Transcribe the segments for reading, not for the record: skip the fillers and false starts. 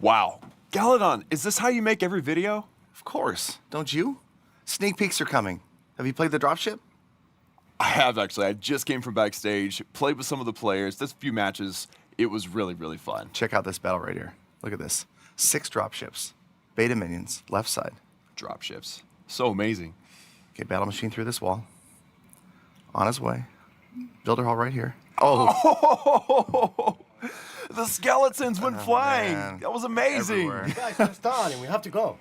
Wow. Galadon, is this how you make every video? Of course. Don't you? Sneak peeks are coming. Have you played the dropship? I have, actually. I just came from backstage, played with some of the players. This few matches, it was really, really fun. Check out this battle right here. Look at this. 6 dropships. Beta minions, left side. Dropships. So amazing. Okay, battle machine through this wall. On his way. Builder hall right here. Oh! The skeletons went flying. Man. That was amazing. Everywhere. Guys, we're starting. We have to go.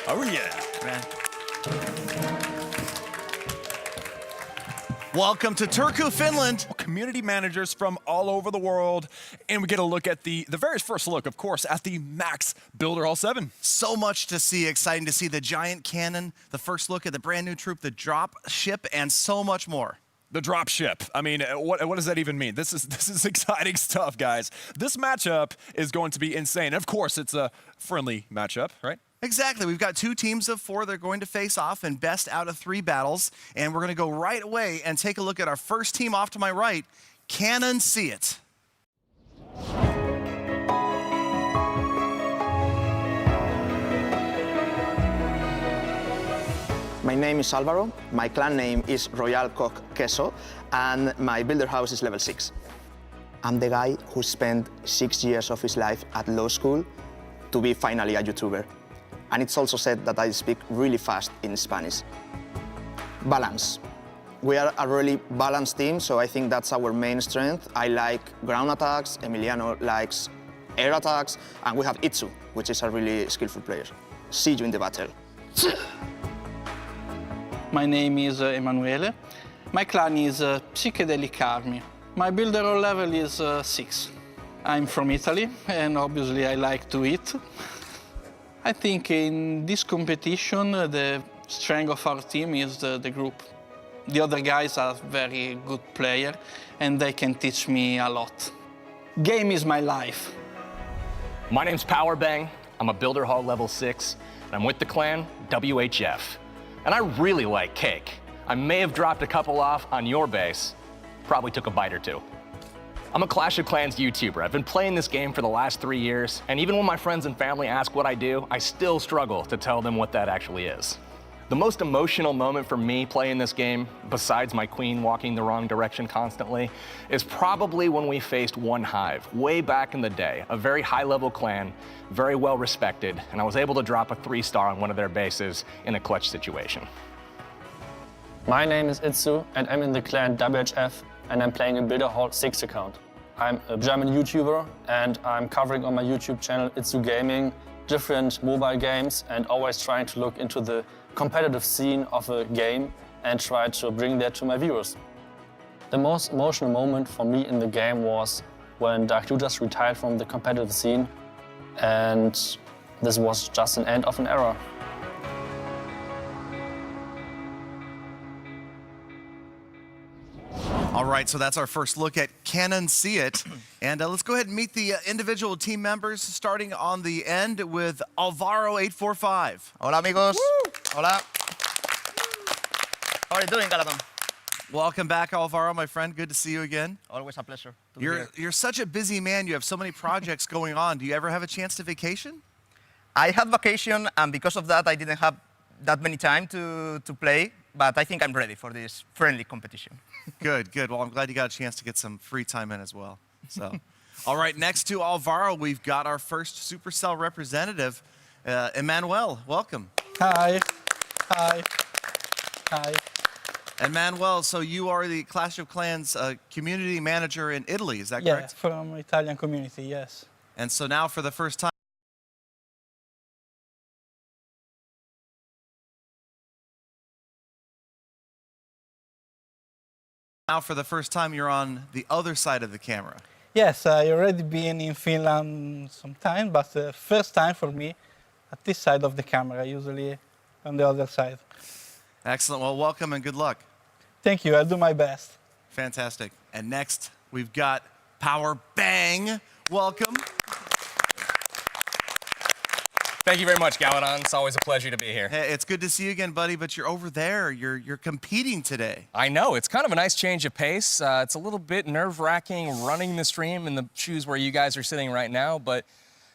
Oh, yeah. Man. Welcome to Turku, Finland. Community managers from all over the world, and we get a look at the very first look, of course, at the Max Builder Hall 7. So much to see. Exciting to see the giant cannon, the first look at the brand new troop, the drop ship, and so much more. The drop ship. I mean, what does that even mean? This is exciting stuff, guys. This matchup is going to be insane. Of course, it's a friendly matchup, right? Exactly. We've got 2 teams of 4 that are going to face off in best out of 3 battles. And we're going to go right away and take a look at our first team off to my right, Canon See It. My name is Alvaro, my clan name is Royal CoC Queso, and my builder house is level 6. I'm the guy who spent 6 years of his life at law school to be finally a YouTuber. And it's also said that I speak really fast in Spanish. Balance. We are a really balanced team, so I think that's our main strength. I like ground attacks, Emiliano likes air attacks, and we have Itsu, which is a really skillful player. See you in the battle. My name is Emanuele. My clan is Psychedelic Army. My builder roll level is 6. I'm from Italy, and obviously I like to eat. I think in this competition, the strength of our team is the group. The other guys are very good players, and they can teach me a lot. Game is my life. My name's Powerbang. I'm a Builder Hall level 6, and I'm with the clan WHF. And I really like cake. I may have dropped a couple off on your base, probably took a bite or 2. I'm a Clash of Clans YouTuber. I've been playing this game for the last 3 years, and even when my friends and family ask what I do, I still struggle to tell them what that actually is. The most emotional moment for me playing this game, besides my queen walking the wrong direction constantly, is probably when we faced One Hive, way back in the day. A very high-level clan, very well respected, and I was able to drop a 3-star on one of their bases in a clutch situation. My name is Itsu, and I'm in the clan WHF, and I'm playing a Builder Hall 6 account. I'm a German YouTuber, and I'm covering on my YouTube channel Itsu Gaming different mobile games and always trying to look into the competitive scene of a game and try to bring that to my viewers. The most emotional moment for me in the game was when Dark Judas retired from the competitive scene, and this was just an end of an era. All right, so that's our first look at Canon See It. And let's go ahead and meet the individual team members, starting on the end with Alvaro845. Hola, amigos. Woo! Hola. How are you doing, Galadon? Welcome back, Alvaro, my friend. Good to see you again. Always a pleasure to be here. You're such a busy man. You have so many projects going on. Do you ever have a chance to vacation? I had vacation, and because of that, I didn't have that many time to play, but I think I'm ready for this friendly competition. Good, good. Well, I'm glad you got a chance to get some free time in as well. So, all right, next to Alvaro, we've got our first Supercell representative, Emmanuel. Welcome. Hi. Hi. Hi. And Manuel, so you are the Clash of Clans community manager in Italy, is that correct? Yeah, from Italian community, yes. And so now for the first time, you're on the other side of the camera. Yes, I already been in Finland some time, but first time for me at this side of the camera, usually on the other side. Excellent. Well, welcome and good luck. Thank you. I'll do my best. Fantastic. And next, we've got Power Bang. Welcome. Thank you very much, Galadon. It's always a pleasure to be here. Hey, it's good to see you again, buddy, but you're over there. You're competing today. I know, it's kind of a nice change of pace. It's a little bit nerve-wracking running the stream in the shoes where you guys are sitting right now, but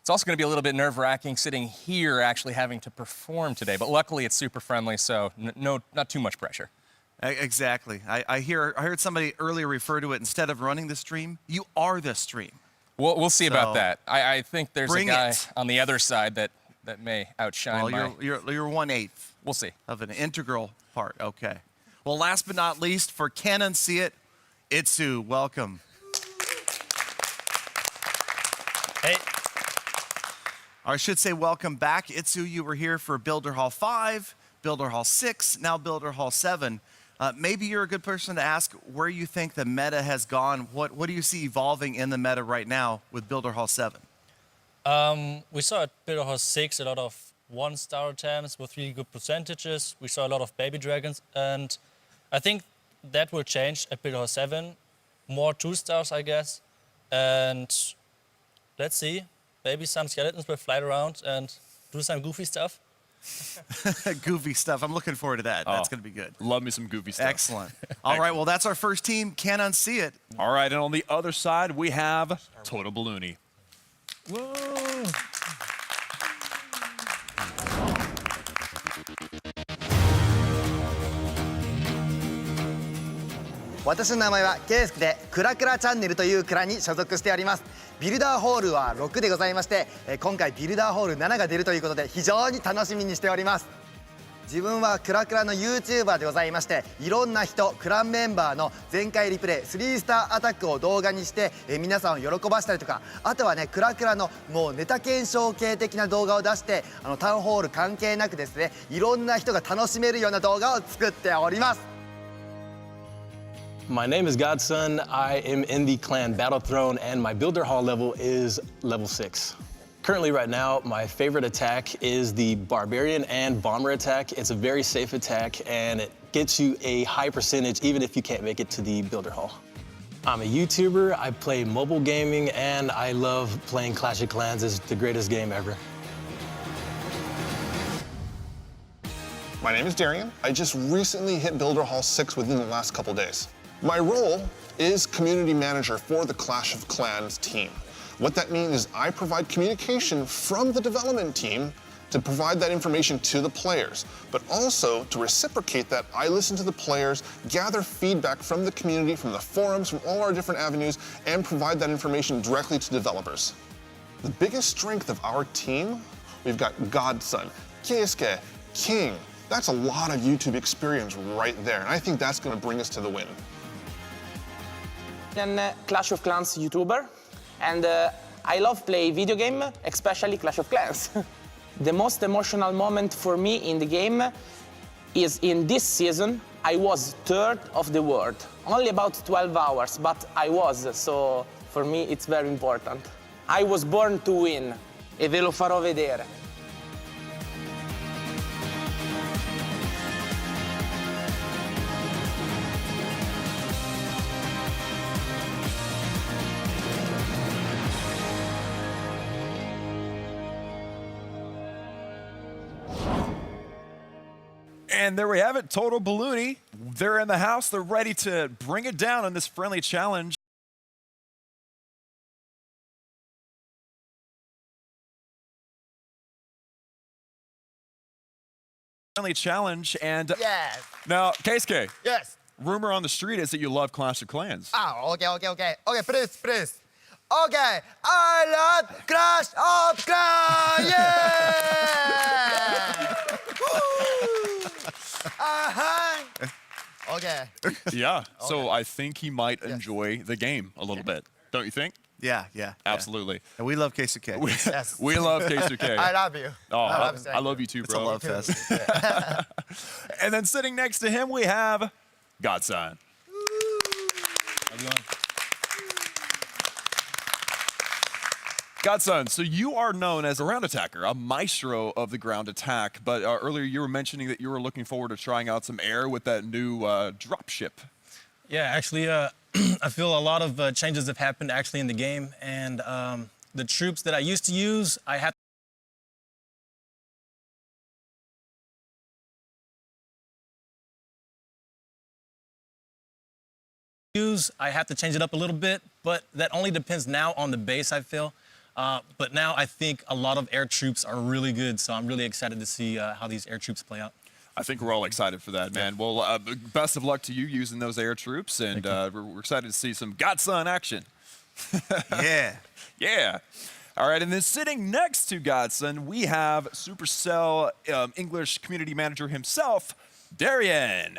it's also going to be a little bit nerve-wracking sitting here actually having to perform today. But luckily, it's super friendly, so not too much pressure. Exactly. I heard somebody earlier refer to it, instead of running the stream, you are the stream. We'll see about that. I think there's a guy it. on the other side that may outshine well, you're 1/8. We'll see. Of an integral part. Okay. Well, last but not least, for Can Unsee It, Itsu, welcome. Hey. Or I should say welcome back. Itsu, you were here for Builder Hall 5, Builder Hall 6, now Builder Hall 7. Maybe you're a good person to ask where you think the meta has gone. What do you see evolving in the meta right now with Builder Hall 7? We saw at Builder Hall 6 a lot of 1-star attempts with really good percentages. We saw a lot of baby dragons, and I think that will change at Builder Hall 7. More 2-stars, I guess. And let's see. Maybe some skeletons will fly around and do some goofy stuff. Goofy stuff. I'm looking forward to that. That's going to be good. Love me some goofy stuff. Excellent. All right, well, that's our first team. Can Unsee It. All right, and on the other side, we have Total Balloony. Whoa! 私の名前はケイスケでクラクラチャンネルというクランに所属しております。ビルダーホールは6でございまして、今回ビルダーホール7が出るということで非常に楽しみにしております。自分はクラクラの YouTuber でございまして、いろんな人クランメンバーの全開リプレイ3スターアタックを動画にして、皆さんを喜ばしたりとか、あとはねクラクラのもうネタ検証系的な動画を出して、タウンホール関係なくですね、いろんな人が楽しめるような動画を作っております。My name is Godson. I am in the clan Battle Throne, and my Builder Hall level is level 6. Currently, right now, my favorite attack is the Barbarian and Bomber attack. It's a very safe attack, and it gets you a high percentage even if you can't make it to the Builder Hall. I'm a YouTuber, I play mobile gaming, and I love playing Clash of Clans. It's the greatest game ever. My name is Darian. I just recently hit Builder Hall 6 within the last couple days. My role is community manager for the Clash of Clans team. What that means is I provide communication from the development team to provide that information to the players, but also to reciprocate that, I listen to the players, gather feedback from the community, from the forums, from all our different avenues, and provide that information directly to developers. The biggest strength of our team, we've got Godson, Keisuke, King. That's a lot of YouTube experience right there, and I think that's going to bring us to the win. I'm a Clash of Clans YouTuber, and I love play video game, especially Clash of Clans. The most emotional moment for me in the game is in this season, I was 3rd of the world. Only about 12 hours, but I was, so for me it's very important. I was born to win, e ve lo farò vedere. And there we have it, Total Balloony. They're in the house. They're ready to bring it down in this friendly challenge. Friendly challenge, and Yes. now, Keisuke. Yes. Rumor on the street is that you love Clash of Clans. Okay, please. Okay, I love Clash of Clans! Yeah! Okay. Yeah, so I think he might enjoy the game a little bit. Don't you think? Yeah. Absolutely. And we love Keisuke. Yes. We love Keisuke. I love you. Oh, I love you too, It's a bro. love fest. And then sitting next to him, we have Godson. Godson, so you are known as a ground attacker, a maestro of the ground attack, but earlier you were mentioning that you were looking forward to trying out some air with that new dropship. Yeah, actually, I feel a lot of changes have happened actually in the game, and the troops that I used to use, I had use. I have to change it up a little bit, but that only depends now on the base, I feel. But now I think a lot of air troops are really good, so I'm really excited to see how these air troops play out. I think we're all excited for that, man. Well, best of luck to you using those air troops, and we're excited to see some Godson action. Yeah. Yeah. All right, and then sitting next to Godson, we have Supercell English community manager himself, Darian.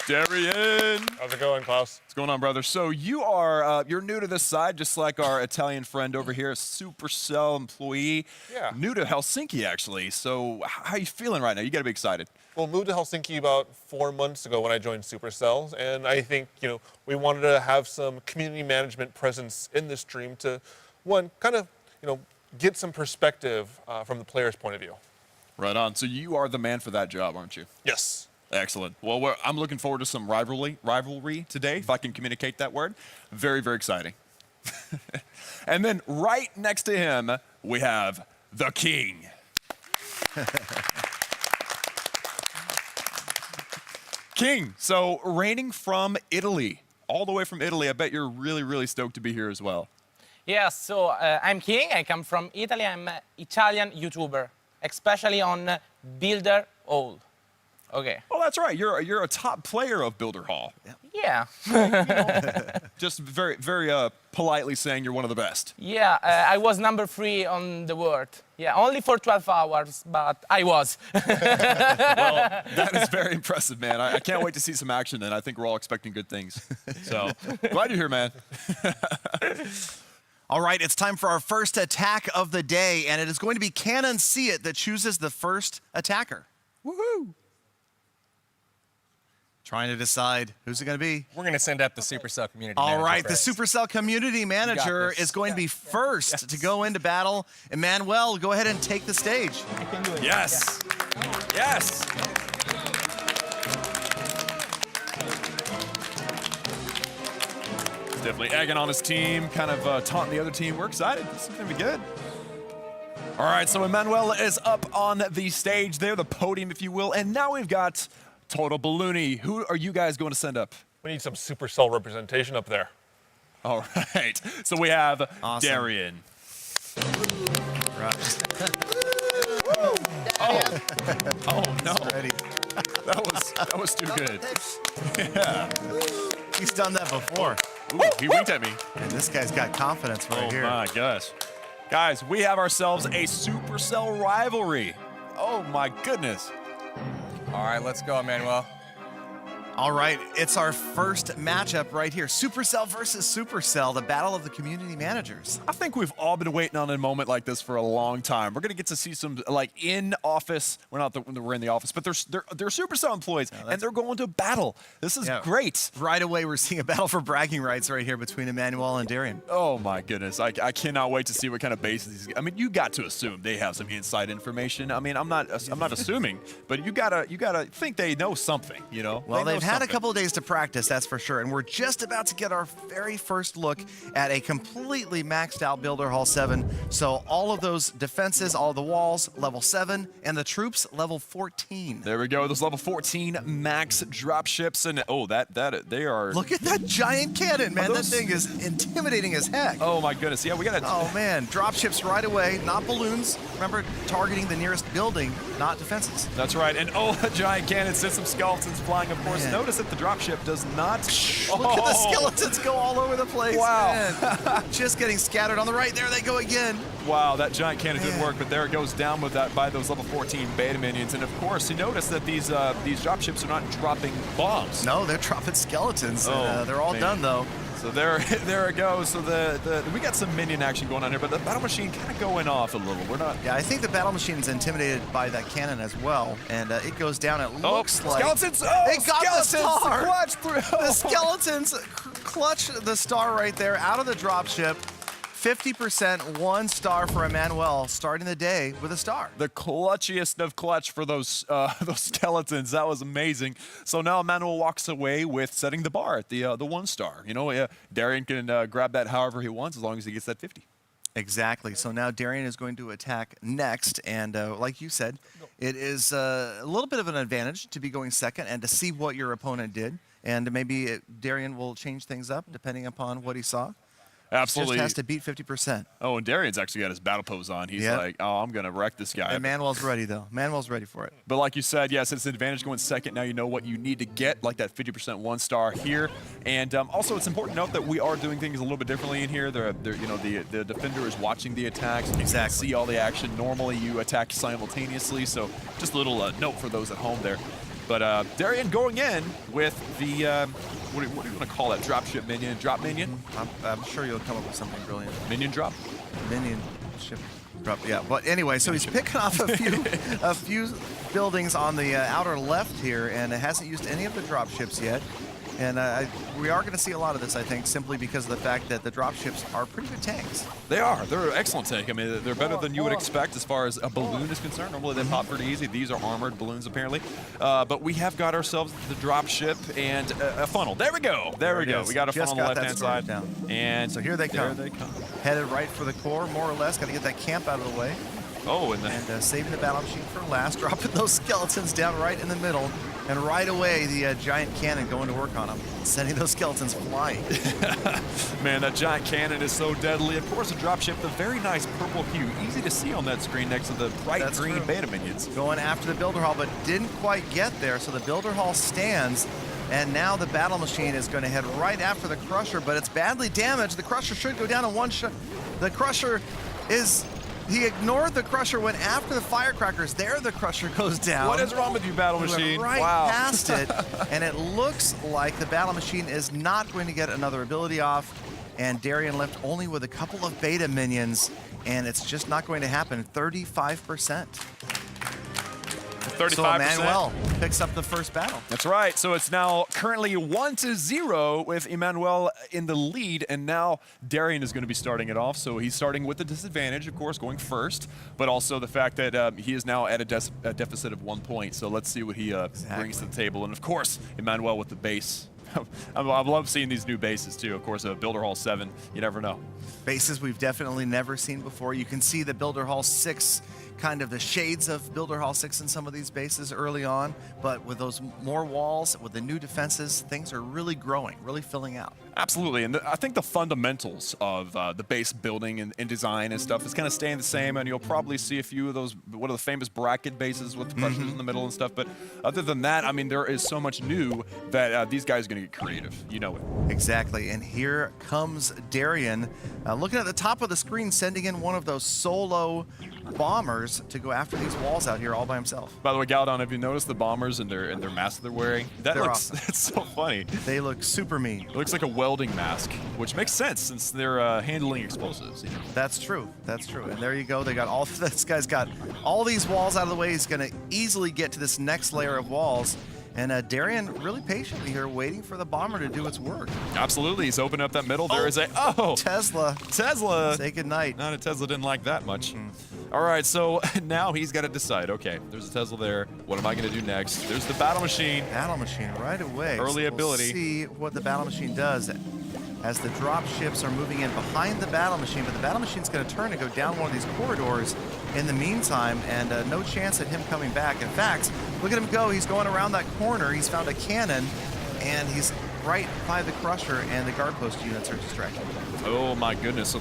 Darian. How's it going, Klaus? What's going on, brother? So you are, you're new to this side, just like our Italian friend over here, a Supercell employee. Yeah. New to Helsinki, actually. So how are you feeling right now? You got to be excited. Well, moved to Helsinki about 4 months ago when I joined Supercell, and I think, we wanted to have some community management presence in this stream to, one, kind of, get some perspective from the player's point of view. Right on. So you are the man for that job, aren't you? Yes. Excellent. Well, I'm looking forward to some rivalry today, if I can communicate that word. Very, very exciting. And then right next to him, we have the king. King, so reigning from Italy, all the way from Italy. I bet you're really, really stoked to be here as well. Yes, so I'm King. I come from Italy. I'm an Italian YouTuber, especially on Builder Hall. Okay. Oh, that's right. You're a top player of Builder Hall. Yeah. Just very, very politely saying you're one of the best. Yeah, I was number 3 on the world. Yeah, only for 12 hours, but I was. Well, that is very impressive, man. I can't wait to see some action, and I think we're all expecting good things. So, glad you're here, man. All right, it's time for our first attack of the day, and it is going to be Cannon See It that chooses the first attacker. Woohoo! Trying to decide who's it going to be. We're going to send up the Supercell community All manager right, first. the Supercell community manager is going to be first to go into battle. Emmanuel, go ahead and take the stage. I can do it. Yes. Yes. Definitely egging on his team, kind of taunting the other team. We're excited. This is going to be good. All right, so Emmanuel is up on the stage there, the podium, if you will. And now we've got Total Balloony. Who are you guys going to send up? We need some Supercell representation up there. All right. So we have Darian. Right. Oh no. That was too good. Yeah. He's done that before. Ooh, he winked at me. And this guy's got confidence right here. Oh my gosh. Guys, we have ourselves a Supercell rivalry. Oh my goodness. All right, let's go, Emmanuel. All right, it's our first matchup right here. Supercell versus Supercell, the battle of the community managers. I think we've all been waiting on a moment like this for a long time. We're going to get to see some, like, in-office, we're in the office, but they're Supercell employees, and they're going to battle. This is great. Right away, we're seeing a battle for bragging rights right here between Emmanuel and Darian. Oh, my goodness. I cannot wait to see what kind of bases these. I mean, you got to assume they have some inside information. I mean, I'm not assuming, but you gotta think they know something, you know? Well, they've had a couple of days to practice, that's for sure. And we're just about to get our very first look at a completely maxed out Builder Hall 7. So all of those defenses, all the walls, level 7, and the troops, level 14. There we go. Those level 14 max dropships. And they are. Look at that giant cannon, man. That thing is intimidating as heck. Oh my goodness. Yeah, we got to. Oh man, dropships right away, not balloons. Remember, targeting the nearest building, not defenses. That's right. And a giant cannon sends some skeletons flying, of course. Man. Notice that the dropship does not. Look at the skeletons go all over the place. Wow. Just getting scattered on the right. There they go again. Wow, that giant cannon didn't work, but there it goes down with that by those level 14 beta minions. And of course, you notice that these dropships are not dropping bombs. No, they're dropping skeletons. They're all done though. So there it goes. So we got some minion action going on here, but the battle machine kind of going off a little. We're not. Yeah, I think the battle machine's intimidated by that cannon as well, and it goes down. It looks like skeletons. They got the star. Clutch through. The skeletons clutch the star right there out of the dropship. 50%, 1 star for Emmanuel, starting the day with a star. The clutchiest of clutch for those skeletons. That was amazing. So now Emmanuel walks away with setting the bar at the 1 star. You know, Darian can grab that however he wants as long as he gets that 50. Exactly. So now Darian is going to attack next. And like you said, it is a little bit of an advantage to be going second and to see what your opponent did. And maybe Darian will change things up depending upon what he saw. Absolutely. Just has to beat 50%. Oh, and Darian's actually got his battle pose on. He's like, oh, I'm going to wreck this guy. And Manuel's ready, though. Manuel's ready for it. But like you said, yes, it's an advantage going second. Now you know what you need to get, like that 50% 1-star here. And also, it's important to note that we are doing things a little bit differently in here. The defender is watching the attacks. And you can see all the action. Normally, you attack simultaneously. So just a little note for those at home there. But Darian going in with the, what do you want to call that? Dropship minion? Drop minion? I'm sure you'll come up with something brilliant. Minion drop? Minion ship drop, yeah. But anyway, so he's picking off a few buildings on the outer left here, and it hasn't used any of the drop ships yet. And we are going to see a lot of this, I think, simply because of the fact that the dropships are pretty good tanks. They are. They're an excellent tank. I mean, they're better than you would expect as far as a balloon is concerned. Normally, they pop pretty easy. These are armored balloons, apparently. But we have got ourselves the dropship and a funnel. There we go. There we go. We got a funnel on the left-hand side. Down. And so here they come. There they come. Headed right for the core, more or less. Got to get that camp out of the way. Oh, and saving the battle machine for last, dropping those skeletons down right in the middle, and right away the giant cannon going to work on them, sending those skeletons flying. Man, that giant cannon is so deadly. Of course, a dropship, the very nice purple hue, easy to see on that screen next to the bright green beta minions. Going after the Builder Hall, but didn't quite get there, so the Builder Hall stands, and now the battle machine is going to head right after the Crusher, but it's badly damaged. The Crusher should go down in one shot. The Crusher is... He ignored the Crusher, went after the firecrackers. There the Crusher goes down. What is wrong with you, Battle Machine? Right wow. past it, and it looks like the Battle Machine is not going to get another ability off, and Darian left only with a couple of beta minions, and it's just not going to happen. 35%. 35%. So Emmanuel picks up the first battle. That's right. So it's now currently 1-0 with Emmanuel in the lead, and now Darian is going to be starting it off. So he's starting with the disadvantage, of course, going first, but also the fact that he is now at a deficit of 1 point. So let's see what he brings to the table. And of course, Emmanuel with the base. I love seeing these new bases too. Of course, a Builder Hall 7, you never know. Bases we've definitely never seen before. You can see the Builder Hall 6, kind of the shades of Builder Hall 6 in some of these bases early on, but with those more walls, with the new defenses, things are really growing, really filling out. Absolutely, and I think the fundamentals of the base building and design and stuff is kind of staying the same, and you'll probably see a few of those, one of the famous bracket bases with the crushers in the middle and stuff, but other than that, I mean, there is so much new that these guys are going to get creative. You know it. Exactly, and here comes Darian, looking at the top of the screen, sending in one of those solo bombers to go after these walls out here all by himself. By the way, Galadon, have you noticed the bombers and their masks they're wearing? That's so funny. They look super mean. It looks like a welding mask, which makes sense since they're handling explosives. You know? That's true. That's true. And there you go. They got all. This guy's got all these walls out of the way. He's going to easily get to this next layer of walls. And Darian really patiently here waiting for the bomber to do its work. Absolutely. He's opening up that middle. There is a... Oh! Tesla. Say goodnight. No, Tesla didn't like that much. All right, so now he's got to decide. Okay, there's a Tesla there. What am I going to do next? There's the battle machine. Battle machine right away. Early so ability. We'll see what the battle machine does as the drop ships are moving in behind the battle machine. But the battle machine's going to turn and go down one of these corridors in the meantime, and no chance at him coming back. In fact, look at him go. He's going around that corner. He's found a cannon, and he's right by the Crusher, and the guard post units are distracted. Oh my goodness, so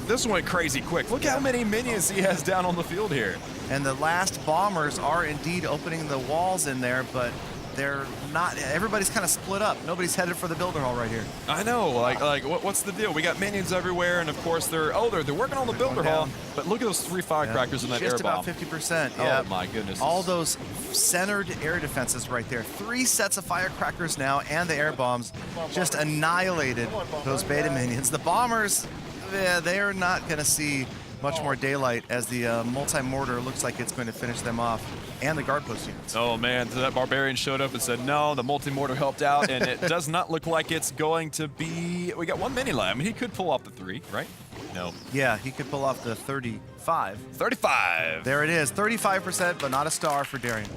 this went crazy quick. Look how many minions he has down on the field here. And the last bombers are indeed opening the walls in there, but they're not, everybody's kind of split up. Nobody's headed for the Builder Hall right here. I know, like what's the deal? We got minions everywhere, and of course they're working on the Builder Hall, but look at those 3 firecrackers in that air bomb. Just about 50%, yeah. Oh my goodness. All those centered air defenses right there. 3 sets of firecrackers now, and the air bombs just annihilated those beta minions. The bombers, they are not going to see much more daylight as the multi-mortar looks like it's going to finish them off, and the guard post units. Oh man, so that barbarian showed up and said no, the multi-mortar helped out, and it does not look like it's going to be, we got 1 mini lab. I mean, he could pull off the 3, right? No. Yeah, he could pull off the 35. 35! There it is, 35%, but not a star for Darian.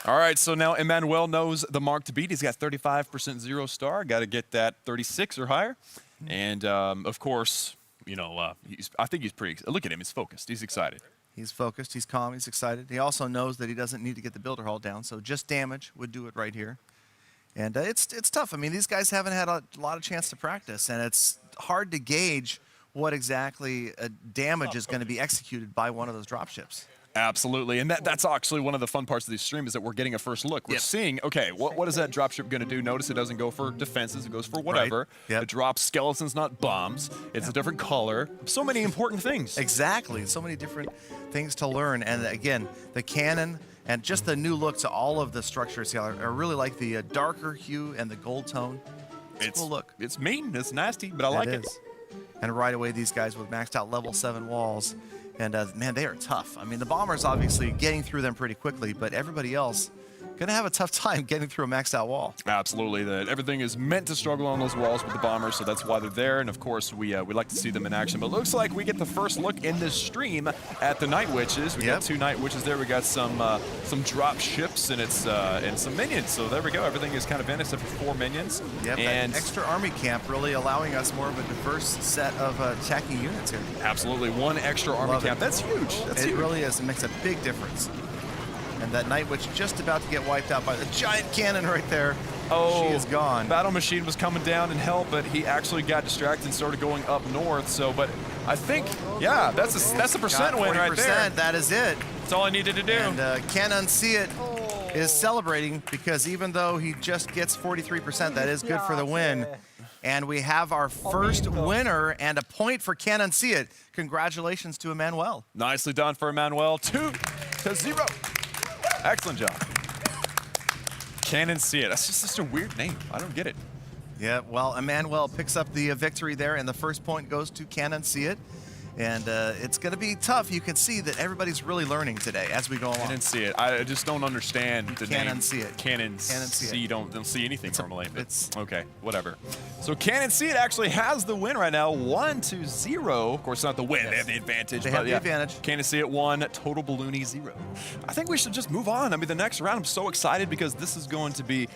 All right, so now Emmanuel knows the mark to beat. He's got 35% 0 star. Got to get that 36 or higher. And of course, you know, I think he's pretty. Look at him; he's focused. He's excited. He's focused. He's calm. He's excited. He also knows that he doesn't need to get the builder hall down, so just damage would do it right here. And it's tough. I mean, these guys haven't had a lot of chance to practice, and it's hard to gauge what exactly damage is going to be executed by one of those dropships. Absolutely, and that's actually one of the fun parts of these streams is that we're getting a first look. We're seeing, okay, what is that dropship going to do? Notice it doesn't go for defenses, it goes for whatever. Right. It drops skeletons, not bombs. It's a different color. So many important things. Exactly, so many different things to learn. And again, the cannon and just the new look to all of the structures here. I really like the darker hue and the gold tone. It's a cool look. It's mean, it's nasty, but I like it. And right away, these guys with maxed out level 7 walls. And man, they are tough. I mean, the bombers obviously getting through them pretty quickly, but everybody else gonna have a tough time getting through a maxed out wall. Absolutely, everything is meant to struggle on those walls with the bombers, so that's why they're there. And of course, we like to see them in action. But it looks like we get the first look in this stream at the Night Witches. We got 2 Night Witches there. We got some drop ships and some minions. So there we go. Everything is kind of in except for 4 minions. Yep, and that extra army camp really allowing us more of a diverse set of attacking units here. Absolutely, 1 extra army camp. That's huge. That's huge. It really is. It makes a big difference. And that Night Witch just about to get wiped out by the giant cannon right there. Oh, she is gone. Battle Machine was coming down and help, but he actually got distracted and started going up north. So, but I think, yeah, that's a percent win right there. That is it. That's all I needed to do. And Can't Unsee It is celebrating because even though he just gets 43%, that is good for the win. And we have our first winner and a point for Can't Unsee It. Congratulations to Emmanuel. Nicely done for Emmanuel. 2-0. Excellent job. Can't Unsee It. That's just such a weird name. I don't get it. Yeah, well, Emmanuel picks up the victory there, and the first point goes to Can't Unsee It. And it's going to be tough. You can see that everybody's really learning today as we go along. Can't Unsee It. I just don't understand the name. Can't Unsee It. Can't Unsee It. You don't see anything normally. It's okay, whatever. So Can't Unsee It actually has the win right now, 1-0. Of course, not the win. They have the advantage. They have the advantage. Can't Unsee It 1, Total Balloony 0. I think we should just move on. I mean, the next round, I'm so excited because this is going to be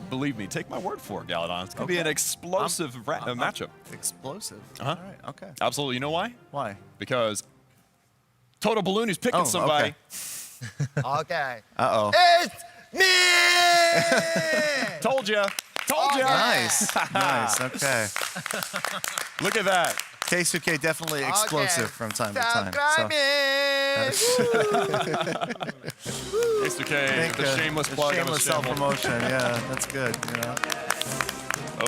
believe me, take my word for it, Galadon. It's going to be an explosive matchup. Explosive. Uh-huh. All right. Okay. Absolutely. You know why? Why? Because Total Balloony's picking somebody. Okay. Uh-oh. It's me! Told ya. Told ya. Nice. Nice. Okay. Look at that. CoC definitely explosive from time to time. CoC, the shameless plug. Shameless self-promotion. Yeah, that's good. You know.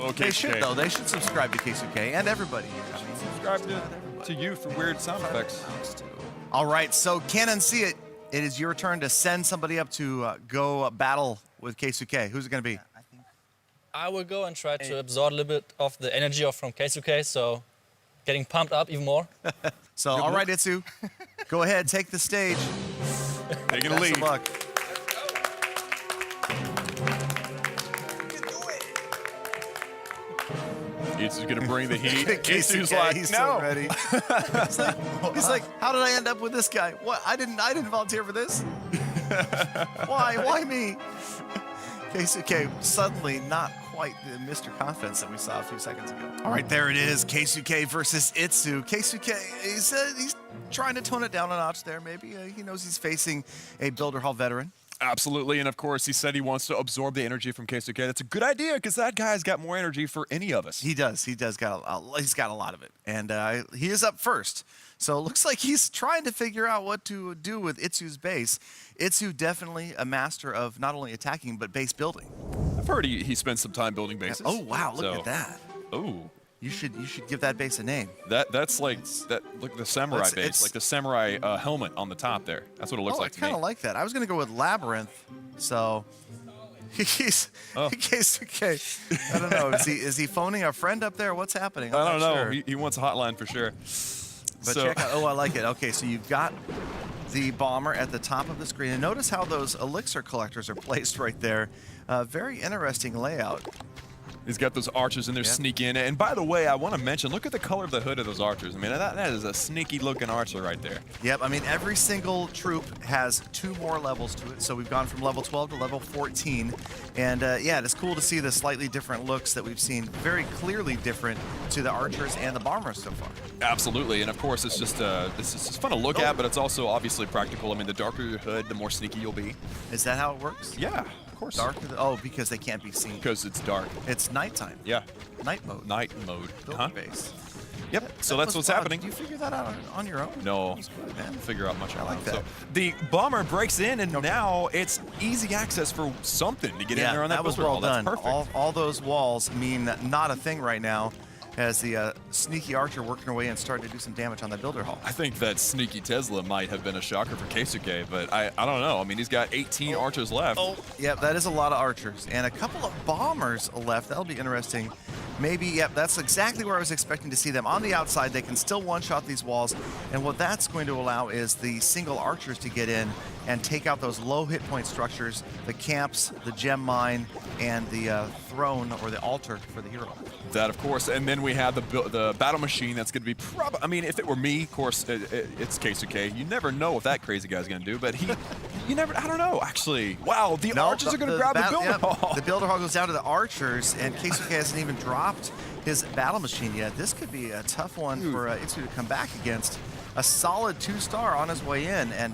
Okay. They should though. They should subscribe to CoC and everybody here. I mean, subscribe to you for weird sound effects. All right, so Can't Unsee It. It is your turn to send somebody up to go battle with CoC. Who's it going to be? I will go and try to absorb a little bit of the energy from CoC, so getting pumped up even more. So, all right, Itsu, go ahead, take the stage. Taking the lead. Best of luck. Itsu's gonna bring the heat. Itsu's like, he's no. so ready. he's like, how did I end up with this guy? What? I didn't volunteer for this. Why me? CoC suddenly not quite the Mr. Confidence that we saw a few seconds ago. All right, there it is. CoC versus Itsu. CoC, he's trying to tone it down a notch there. Maybe he knows he's facing a Builder Hall veteran. Absolutely, and of course, he said he wants to absorb the energy from CoC. That's a good idea because that guy's got more energy for any of us. He does. He's got a lot of it, and he is up first. So it looks like he's trying to figure out what to do with Itsu's base. Itsu definitely a master of not only attacking but base building. I've heard he spends some time building bases. Oh wow, look at that. Oh. You should give that base a name. That's like that. Look, the samurai base, like the samurai helmet on the top there. That's what it looks like to me. I kind of like that. I was gonna go with Labyrinth. So he's okay. I don't know. Is he phoning a friend up there? What's happening? I don't know. Sure. He wants a hotline for sure. But check out. Oh, I like it. Okay, so you've got the bomber at the top of the screen, and notice how those elixir collectors are placed right there. Very interesting layout. He's got those archers in there sneaking in. And by the way, I want to mention, look at the color of the hood of those archers. I mean, that is a sneaky looking archer right there. Yep, I mean, every single troop has 2 more levels to it. So we've gone from level 12 to level 14. And yeah, it's cool to see the slightly different looks that we've seen, very clearly different to the archers and the bombers so far. Absolutely, and of course, it's just fun to look at, but it's also obviously practical. I mean, the darker your hood, the more sneaky you'll be. Is that how it works? Yeah, of course. Darker? Oh, because they can't be seen. Because it's dark. It's nighttime. Yeah. Night mode. Night mode. Builder base. Yep. So that's what's happening. Did you figure that out on your own? No. Good, man. Figure out much on I like my own. that. So the bomber breaks in, and now it's easy access for something to get in there on that was builder well wall. done. That's perfect. All those walls mean not a thing right now, as the sneaky archer working her way in starting to do some damage on the builder hall. I think that sneaky Tesla might have been a shocker for CoC, but I don't know. I mean, he's got 18 archers left. Yeah, that is a lot of archers. And a couple of bombers left. That'll be interesting. Maybe, yep, that's exactly where I was expecting to see them. On the outside, they can still one-shot these walls. And what that's going to allow is the single archers to get in and take out those low hit point structures, the camps, the gem mine, and the throne or the altar for the hero. That, of course, and then we have the battle machine that's going to be probably, I mean, if it were me, of course, it's CoC. You never know what that crazy guy's going to do, but you never, I don't know, actually. Wow, the archers are going to grab the builder hall. The builder hall goes down to the archers, and CoC hasn't even dropped his battle machine yet. This could be a tough one for Itsu to come back against. A solid 2-star on his way in, and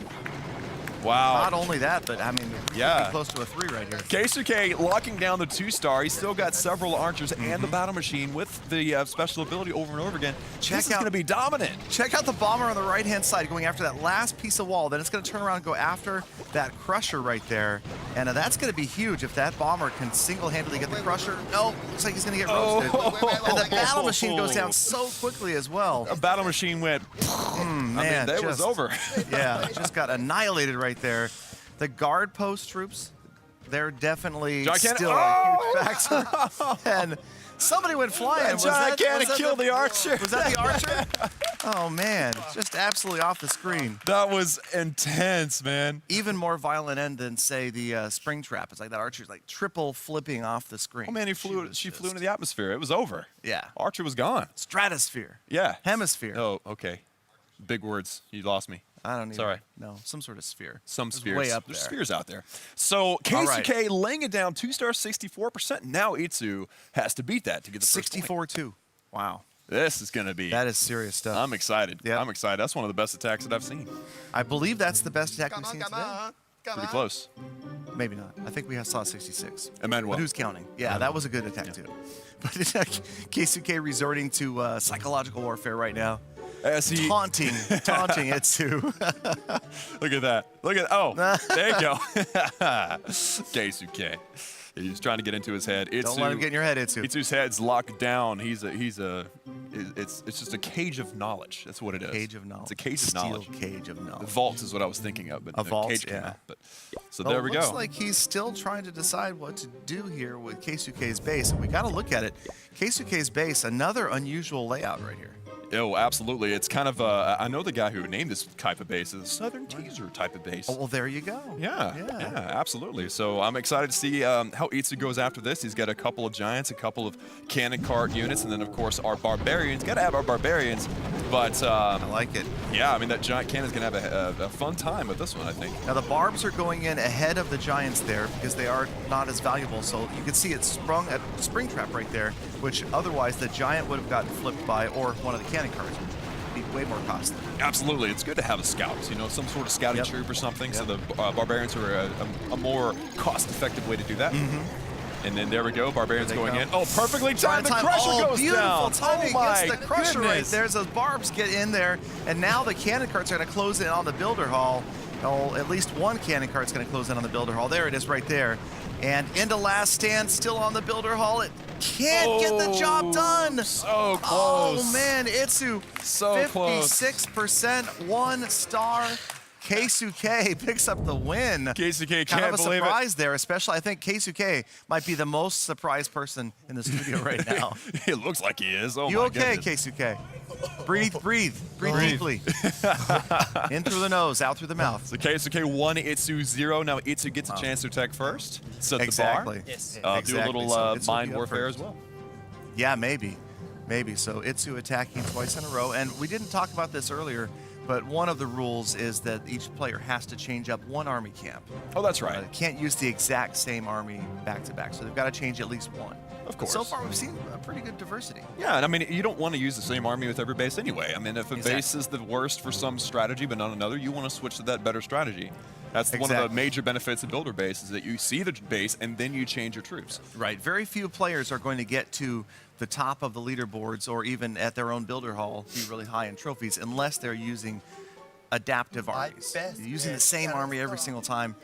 wow. Not only that, but I mean, yeah, close to a 3 right here. CoC locking down the 2-star. He's still got several archers and the battle machine with the special ability over and over again. This is going to be dominant. Check out the bomber on the right-hand side going after that last piece of wall. Then it's going to turn around and go after that crusher right there. And that's going to be huge if that bomber can single-handedly get the crusher. No, looks like he's going to get roasted. And the battle machine goes down so quickly as well. A battle machine went, man, I mean, it was over. Yeah, just got annihilated right there. The guard post troops, they're definitely still a huge factor. And somebody went flying. Giant cannon killed the archer. Was that the archer? Oh, man. Just absolutely off the screen. That was intense, man. Even more violent end than, say, the spring trap. It's like that archer's like triple flipping off the screen. Oh, man, she flew into the atmosphere. It was over. Yeah. Archer was gone. Stratosphere. Yeah. Hemisphere. Oh, okay. Big words. You lost me. I don't even Sorry. know. Some sort of sphere. Some It's spheres. way up There's there. spheres out there. So CoC laying it down 2-star 64%. Now Itsu has to beat that to get the first point. 64-2. Wow. This is going to be... That is serious stuff. I'm excited. Yep. I'm excited. That's one of the best attacks that I've seen. I believe that's the best attack we've seen today. Pretty close. Maybe not. I think we saw 66. Emmanuel. But who's counting? Yeah, that was a good attack too. But CoC resorting to psychological warfare right now. As he... Taunting Itsu. Look at that. Look at... Oh, there you go. CoC. He's trying to get into his head. Don't let him get in your head, Itsu. Itsu's head's locked down. It's just a cage of knowledge. That's what it is. Cage of knowledge. It's a cage of knowledge. Steel cage of knowledge. The vault is what I was thinking of, but A vault, cage came yeah. out. But, so there we go. Looks like he's still trying to decide what to do here with CoC's base. And we got to look at it. CoC's base, another unusual layout right here. Oh, absolutely. It's kind of, I know the guy who named this type of base is a Southern Teaser type of base. Oh, well, there you go. Yeah, absolutely. So I'm excited to see how Itsu goes after this. He's got a couple of giants, a couple of cannon cart units, and then, of course, our barbarians. Got to have our barbarians, but... I like it. Yeah, I mean, that giant cannon's going to have a fun time with this one, I think. Now, the barbs are going in ahead of the giants there because they are not as valuable. So you can see it sprung at the spring trap right there, which otherwise the giant would have gotten flipped by, or one of the cannon carts, which would be way more costly. Absolutely. It's good to have a scout, some sort of scouting troop or something. So the barbarians are a more cost-effective way to do that. And then there we go, barbarians going in. Oh, perfectly timed. The crusher goes beautiful down. timing Oh against the crusher right goodness. there. As those barbs get in there, and now the cannon carts are going to close in on the builder hall. Oh, at least one cannon cart's going to close in on the builder hall. There it is right there. And into last stand, still on the builder hall. It can't get the job done. So close. Oh, man. Itsu, so close. 56%, 1 star. CoC picks up the win. CoC can't kind of a believe surprise there, especially I think CoC might be the most surprised person in the studio right now. It looks like he is. Oh, You my okay, goodness. CoC? Breathe deeply. In through the nose, out through the mouth. So KSK 1, Itsu 0. Now Itsu gets a chance to attack first. Set Exactly. the bar. Yes. Do a Exactly. little So Itsu will mind be up warfare first. as well. Yeah, maybe. So Itsu attacking twice in a row. And we didn't talk about this earlier, but one of the rules is that each player has to change up one army camp. Oh, that's right. Can't use the exact same army back to back. So they've got to change at least one. Of course. So far, we've seen a pretty good diversity. Yeah, and I mean, you don't want to use the same army with every base anyway. I mean, if a base is the worst for some strategy but not another, you want to switch to that better strategy. That's one of the major benefits of builder base is that you see the base and then you change your troops. Right. Very few players are going to get to the top of the leaderboards or even at their own builder hall be really high in trophies unless they're using adaptive armies. Using the same army every single time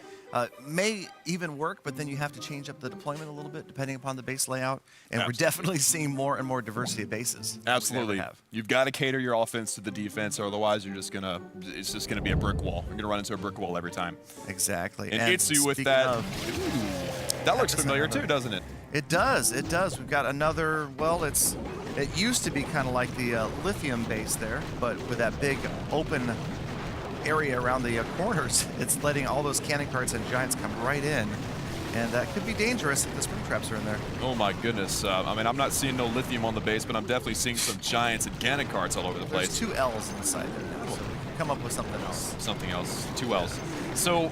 may even work, but then you have to change up the deployment a little bit depending upon the base layout. And we're definitely seeing more and more diversity of bases. Absolutely. You've got to cater your offense to the defense, or otherwise it's just gonna be a brick wall. You're gonna run into a brick wall every time. Exactly. And Itsu with that. That looks familiar too, doesn't it? It does. We've got another, well, it used to be kind of like the lithium base there, but with that big open area around the corners, it's letting all those cannon carts and giants come right in. And that could be dangerous if the spring traps are in there. Oh my goodness. I mean, I'm not seeing no lithium on the base, but I'm definitely seeing some giants and cannon carts all over the place. There's 2 L's inside there now, so we can come up with something else. Something else. 2 L's. So,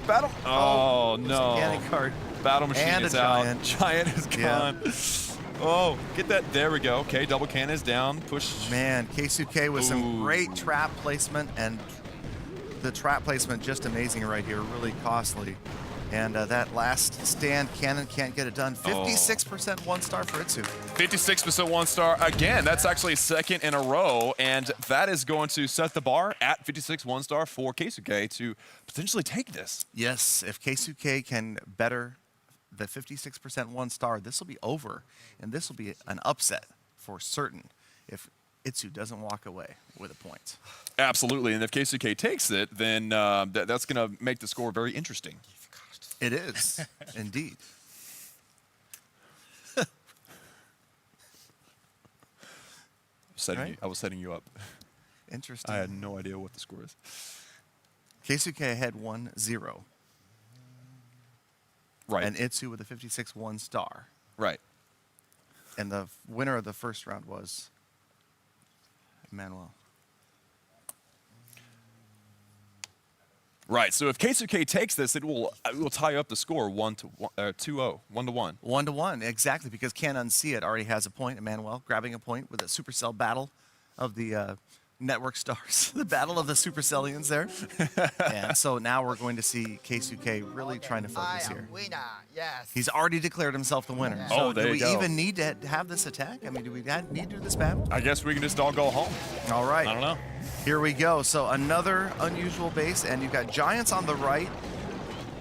battle. Oh, no. Cannon cart. Battle machine and is a out. giant. Giant is gone. Oh, get that. There we go. Okay, double cannon is down. Push. Man, KSK with some great trap placement, and the trap placement just amazing right here, really costly. And that last stand cannon can't get it done. 56% 1 star for Itsu. 56% 1 star. Again, that's actually second in a row, and that is going to set the bar at 56 1 star for KSK to potentially take this. Yes, if KSK can better the 56% 1 star, this will be over, and this will be an upset for certain if Itsu doesn't walk away with a point. Absolutely, and if KSK takes it, then that's going to make the score very interesting. It is, indeed. I was setting you up. Interesting. I had no idea what the score is. KSK ahead 1-0. Right. And Itsu with a 56 1 star. Right. And the winner of the first round was Manuel. Right. So if KSK takes this, it will tie up the score 2-0, 1-1. 1-1, exactly, because Can't Unsee It already has a point. Emmanuel grabbing a point with a Supercell battle of the network stars, the battle of the Supercellians there. And so now we're going to see KSK really trying to focus here. Yes. He's already declared himself the winner. Oh, So there do you we go. even need to have this attack? I mean, do we need to do this battle? I guess we can just all go home. All right. I don't know. Here we go. So another unusual base, and you've got giants on the right,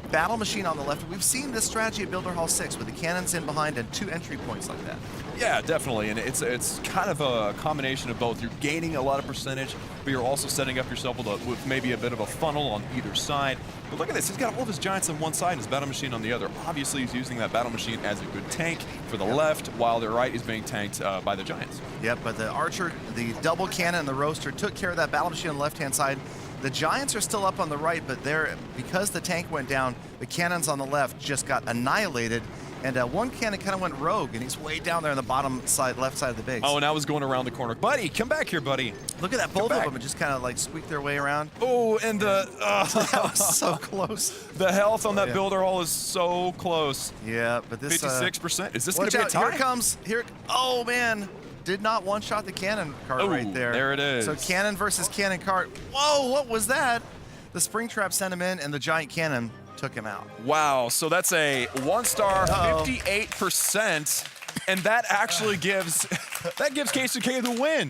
battle machine on the left. We've seen this strategy at Builder Hall 6 with the cannons in behind and 2 entry points like that. Yeah, definitely, and it's kind of a combination of both. You're gaining a lot of percentage, but you're also setting up yourself with maybe a bit of a funnel on either side. But look at this, he's got all of his giants on one side and his battle machine on the other. Obviously, he's using that battle machine as a good tank for the left, while the right is being tanked by the giants. Yep, but the archer, the double cannon, and the roaster took care of that battle machine on the left-hand side. The giants are still up on the right, but because the tank went down, the cannons on the left just got annihilated. And one cannon kind of went rogue, and he's way down there on the bottom side, left side of the base. Oh, and I was going around the corner. Buddy, come back here, buddy. Look at that, both of them just kind of like squeaked their way around. Oh, and the that was so close. The health on that builder hall is so close. Yeah, but this 56%. Is this going to be a watch tie? out, here it comes. Oh man, did not one-shot the cannon cart right there. There it is. So cannon versus cannon cart. Whoa, what was that? The spring trap sent him in, and the giant cannon took him out. Wow, so that's a 1 star, 58%, and that actually gives KSK the win.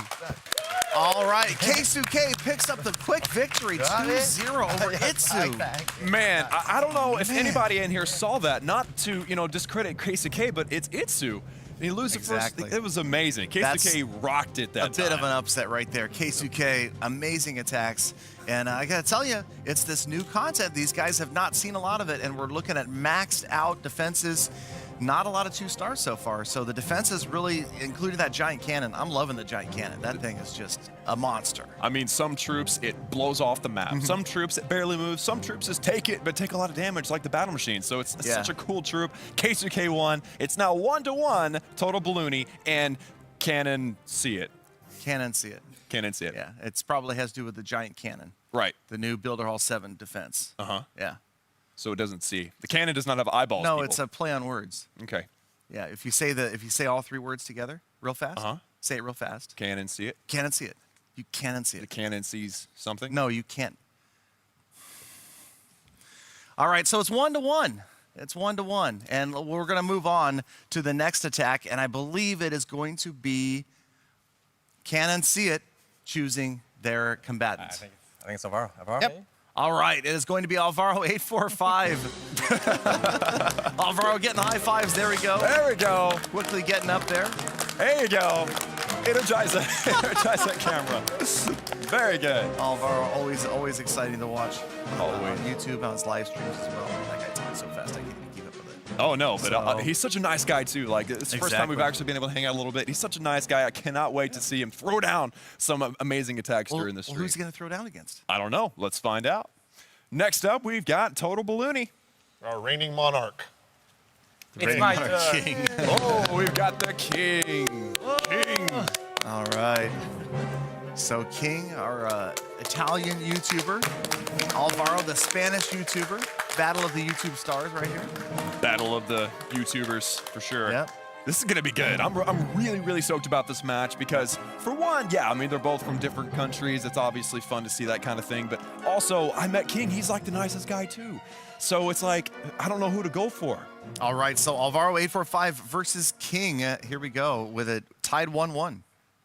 All right, KSK picks up the quick victory, 2-0 over Itsu. Man, I don't know if anybody in here saw that. Not to discredit KSK, but it's Itsu. And he loses the first. It was amazing. KSK rocked it that time. A bit of an upset right there. KSK, amazing attacks. And I got to tell you, it's this new content. These guys have not seen a lot of it, and we're looking at maxed out defenses. not a lot of 2 stars so far. So the defense is really, including that giant cannon. I'm loving the giant cannon. That thing is just a monster. I mean, some troops, it blows off the map. Some troops, it barely moves. Some troops just take it, but take a lot of damage, like the battle machine. So it's such a cool troop. K2K1, it's now 1-1 total Balloony, and Cannon see it. Cannon see it. Cannon see it. Yeah, it's probably has to do with the giant cannon. Right. The new Builder Hall 7 defense. Uh-huh. Yeah. So it doesn't see. The cannon does not have eyeballs. No, people. it's a play on words. Okay. Yeah, if you say all 3 words together real fast, say it real fast. Cannon see it. Cannon see it. You cannon see it. The cannon sees something? No, you can't. All right, so it's 1-1. It's 1-1. And we're going to move on to the next attack, and I believe it is going to be Cannon see it choosing their combatants. I think it's Alvaro. Alvaro? Yep. All right, it is going to be Alvaro 845. Alvaro getting high fives. There we go. There we go. Quickly getting up there. There you go. Energize that camera. Very good. Alvaro, always exciting to watch. Always. On YouTube, on his live streams as well. That guy talks so fast, I can't even keep up with it. Oh, no, but he's such a nice guy, too. Like, it's the first time we've actually been able to hang out a little bit. He's such a nice guy. I cannot wait to see him throw down some amazing attacks during the stream. Who's he going to throw down against? I don't know. Let's find out. Next up, we've got Total Balloony. Our reigning monarch. It's my king. Oh, we've got the king. King. All right. So King, our Italian YouTuber. Alvaro, the Spanish YouTuber. Battle of the YouTube stars right here. Battle of the YouTubers, for sure. Yep. This is going to be good. I'm really, really stoked about this match because, for one, yeah, I mean, they're both from different countries. It's obviously fun to see that kind of thing. But also, I met King. He's like the nicest guy, too. So it's like, I don't know who to go for. All right, so Alvaro 845 versus King. Here we go with it tied 1-1.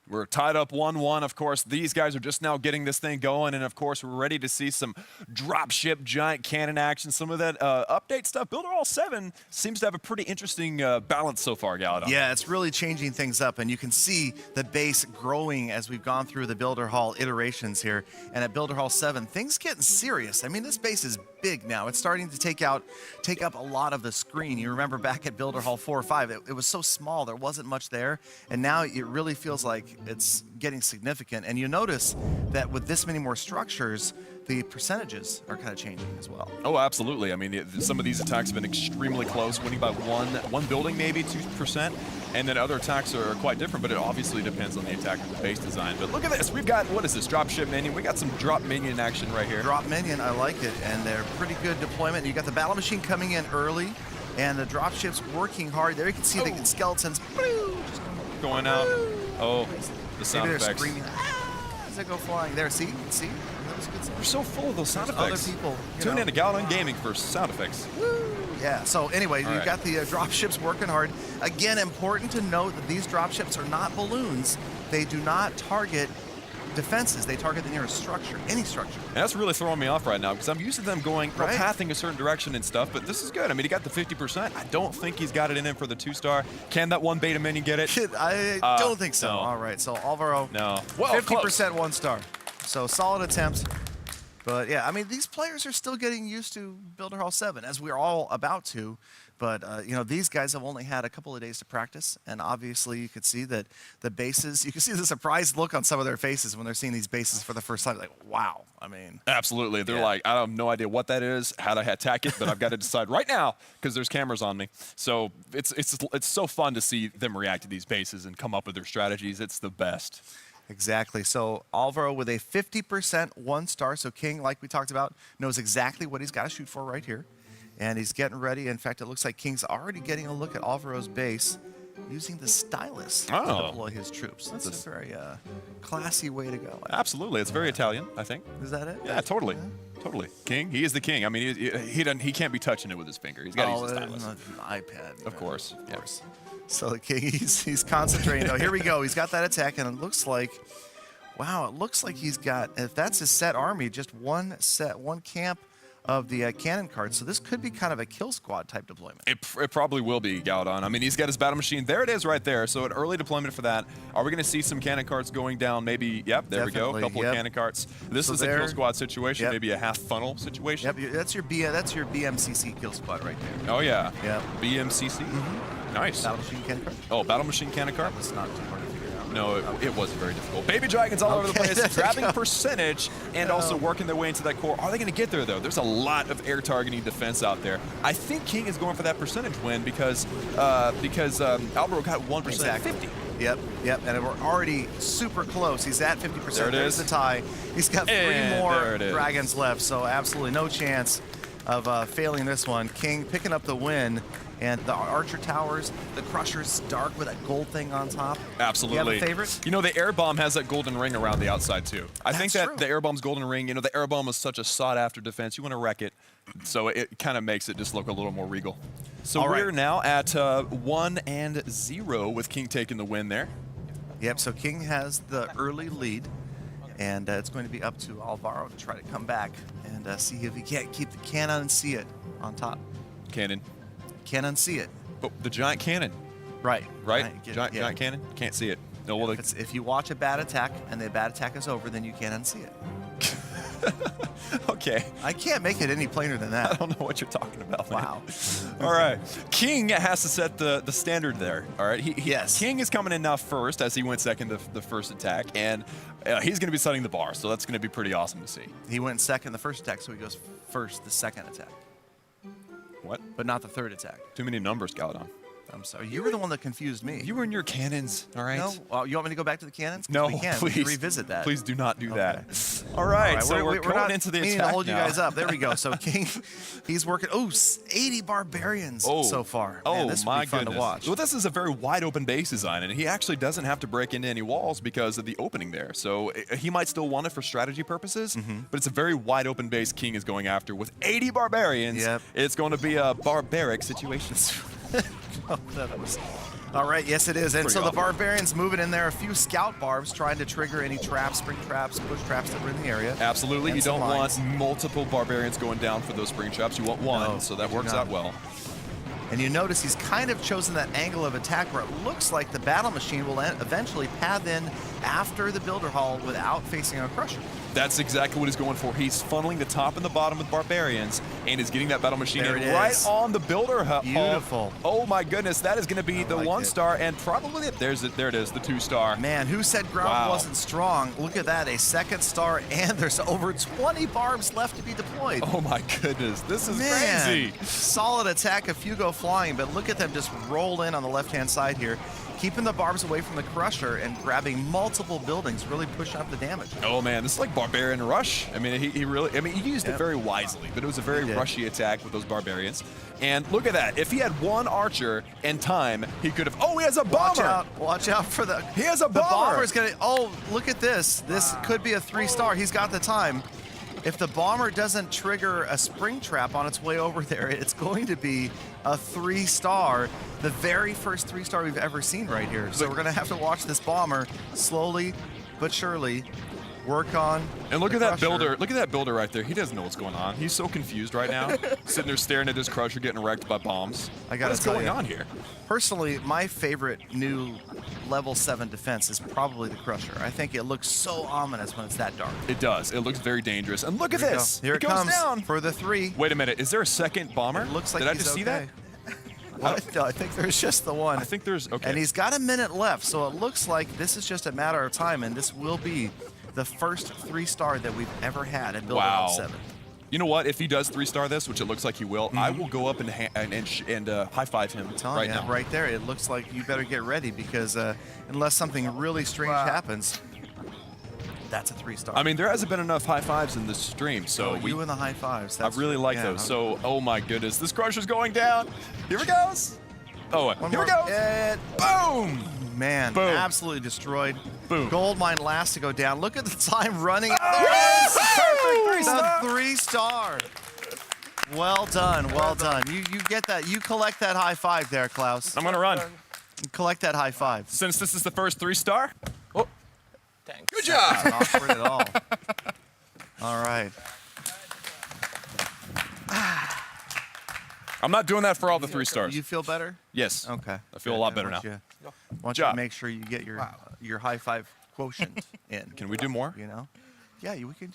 We're tied up 1-1. Of course, these guys are just now getting this thing going. And, of course, we're ready to see some dropship giant cannon action. Some of that update stuff. Builder Hall 7 seems to have a pretty interesting balance so far, Galadon. Yeah, it's really changing things up. And you can see the base growing as we've gone through the Builder Hall iterations here. And at Builder Hall 7, things getting serious. I mean, this base is big now. It's starting to take up a lot of the screen. You remember back at Builder Hall 4 or 5, it was so small. There wasn't much there. And now it really feels like it's getting significant. And you notice that with this many more structures, the percentages are kind of changing as well. Oh, absolutely. I mean, some of these attacks have been extremely close, winning by one building, maybe 2%. And then other attacks are quite different, but it obviously depends on the attack and the base design. But look at this. We've got, what is this, dropship minion? We got some drop minion action right here. Drop minion, I like it. And they're pretty good deployment. You got the battle machine coming in early, and the dropship's working hard. There you can see the skeletons just going out. Oh, the sound maybe they're effects. screaming as they go flying. There, see? That was good stuff. You're so full of those sound There's effects. Other people. Tune in to Galadon Gaming for sound effects. Yeah, so anyway, All you've right. got the dropships working hard. Again, important to note that these dropships are not balloons. They do not target defenses. They target the nearest structure, any structure. And that's really throwing me off right now because I'm used to them going, Right. pathing a certain direction and stuff, but this is good. I mean, he got the 50%. I don't think he's got it in him for the 2-star. Can that one beta minion get it? I don't think so. No. All right, so Alvaro, No. Well, 50% 1-star. So solid attempts. But yeah, I mean, these players are still getting used to Builder Hall 7, as we're all about to. But, these guys have only had a couple of days to practice. And obviously, you could see that the bases, you can see the surprised look on some of their faces when they're seeing these bases for the first time. Like, wow. I mean, Absolutely. They're like, I have no idea what that is, how to attack it, but I've got to decide right now because there's cameras on me. So it's so fun to see them react to these bases and come up with their strategies. It's the best. exactly. So Alvaro with a 50% 1-star. So King, like we talked about, knows exactly what he's got to shoot for right here. And he's getting ready. In fact, it looks like King's already getting a look at Alvaro's base using the stylus to deploy his troops. That's a very classy way to go. Absolutely. It's very Italian, I think. Is that it? Yeah, totally. Totally. King, he is the king. I mean, he can't be touching it with his finger. He's got to use the stylus. An iPad. Of course. Of course. So the King, he's concentrating. Oh, here we go. He's got that attack, and it looks like, wow, it looks like he's got, if that's his set army, just one camp of the cannon cards. So this could be kind of a kill squad type deployment. It probably will be, Galadon. I mean, he's got his battle machine. There it is right there. So an early deployment for that. Are we going to see some cannon carts going down? Maybe, yep, there Definitely, we go. A couple of cannon carts. This is a kill squad situation, maybe a half funnel situation. Yep, that's your BMCC kill squad right there. Oh, yeah. Yep. BMCC? Nice. Battle machine cannon cart? Oh, battle machine cannon cart? That's not too hard to figure out. No, it wasn't very difficult. Baby Dragons all over the place, grabbing percentage and also working their way into that core. Are they going to get there, though? There's a lot of air targeting defense out there. I think King is going for that percentage win because Alvaro got 1% Exactly. 50. Yep, and we're already super close. He's at 50%. There it There's is. the tie. He's got 3 And more there it is. dragons left, so absolutely no chance of failing this one. King picking up the win. And the Archer Towers, the Crusher's dark with that gold thing on top. Absolutely. You have a favorite? You know, the Air Bomb has that golden ring around the outside, too. I think that true. the Air Bomb's golden ring, you know, the Air Bomb is such a sought-after defense. You want to wreck it. So it kind of makes it just look a little more regal. So All we're right. now at 1-0 with King taking the win there. Yep, so King has the early lead. And it's going to be up to Alvaro to try to come back and see if he can't keep the cannon and see it on top. Cannon. Cannon see it. But the giant cannon. Right. Giant cannon? Can't see it. No, well, If you watch a bad attack and the bad attack is over, then you can't unsee it. Okay. I can't make it any plainer than that. I don't know what you're talking about. Man. Wow. All right. King has to set the standard there. All right. Yes. King is coming in now first as he went second the first attack, and he's going to be setting the bar, so that's going to be pretty awesome to see. He went second the first attack, so he goes first the second attack. What? But not the third attack. Too many numbers, Galadon. I'm sorry. You were the one that confused me. You were in your cannons, all right? No? Well, you want me to go back to the cannons? 'Cause No, we can. please. We can revisit that. Please do not do Okay. that. All right, so we're going not into the meaning attack to hold now. you guys up. There we go. So King, he's working. Oh, 80 barbarians so far. Man, this would be fun to watch. Well, this is a very wide open base design, and he actually doesn't have to break into any walls because of the opening there. So he might still want it for strategy purposes, but it's a very wide open base King is going after. With 80 barbarians, Yep. it's going to be a barbaric situation. Oh, that was... All right, yes it is. And so the barbarians moving in there, a few scout barbs trying to trigger any traps, spring traps, bush traps that were in the area. Absolutely, And you some don't mines. want multiple barbarians going down for those spring traps. You want one, No, so that you works do out not. well. And you notice he's kind of chosen that angle of attack where it looks like the battle machine will eventually path in after the builder hall without facing a crusher. That's exactly what he's going for. He's funneling the top and the bottom with barbarians and is getting that battle machine There in it right is. on the builder hall. Beautiful. Oh my goodness, that is going to be the like 1-star and probably there it is, the 2-star. Man, who said ground Wow. wasn't strong? Look at that, a 2nd star, and there's over 20 barbs left to be deployed. Oh my goodness, this is Man, crazy. solid attack, a few go flying, but look at them just roll in on the left-hand side here, keeping the barbs away from the crusher and grabbing multiple buildings, really pushing up the damage. Oh man, this is like Barbarian Rush. I mean, he really, he used it very wisely, but it was a very rushy attack with those barbarians. And look at that. If he had one archer and time, he could have. Oh, he has a bomber. Watch out for the. He has a The bomber. bomber's gonna. Oh, look at this. This could be a 3-star. He's got the time. If the bomber doesn't trigger a spring trap on its way over there, it's going to be a 3-star, the very first 3-star we've ever seen right here. So we're gonna have to watch this bomber slowly but surely work on. And look the at that crusher. builder. Look at that builder right there. He doesn't know what's going on. He's so confused right now, sitting there staring at his crusher getting wrecked by bombs. I gotta What's tell going you, on here? Personally, my favorite new level 7 defense is probably the crusher. I think it looks so ominous when it's that dark. It does. It looks very dangerous. And look at Here we this. go. Here it goes comes down for the 3. Wait a minute. Is there a second bomber? It looks like Did I he's just see okay. that? What? No, I think there's just the one. I think there's okay. And he's got a minute left, so it looks like this is just a matter of time, and this will be the first 3-star that we've ever had in Builder Hall 7. You know what? If he does 3-star this, which it looks like he will, I will go up and high five him right now. Right there, it looks like you better get ready because unless something really strange happens, that's a 3-star. I mean, there hasn't been enough high fives in this stream, so you and the high fives. I really like those. So, oh my goodness, this crusher's going down. Here it goes. Oh, here we go. Boom. Man, Boom. absolutely destroyed. Boom. Gold mine last to go down. Look at the time running. Yes! Perfect 3-star. The 3-star. Well done, well done. You get that. You collect that high five there, Klaus. I'm gonna run. Collect that high five. Since this is the first 3-star. Oh, Thanks. good job. Not awkward at all. All right. I'm not doing that for all the 3 stars. You feel better? Yes. Okay. I feel a lot better now. Why don't you make sure you get your high five quotient in? Can we do more? You know? Yeah, we can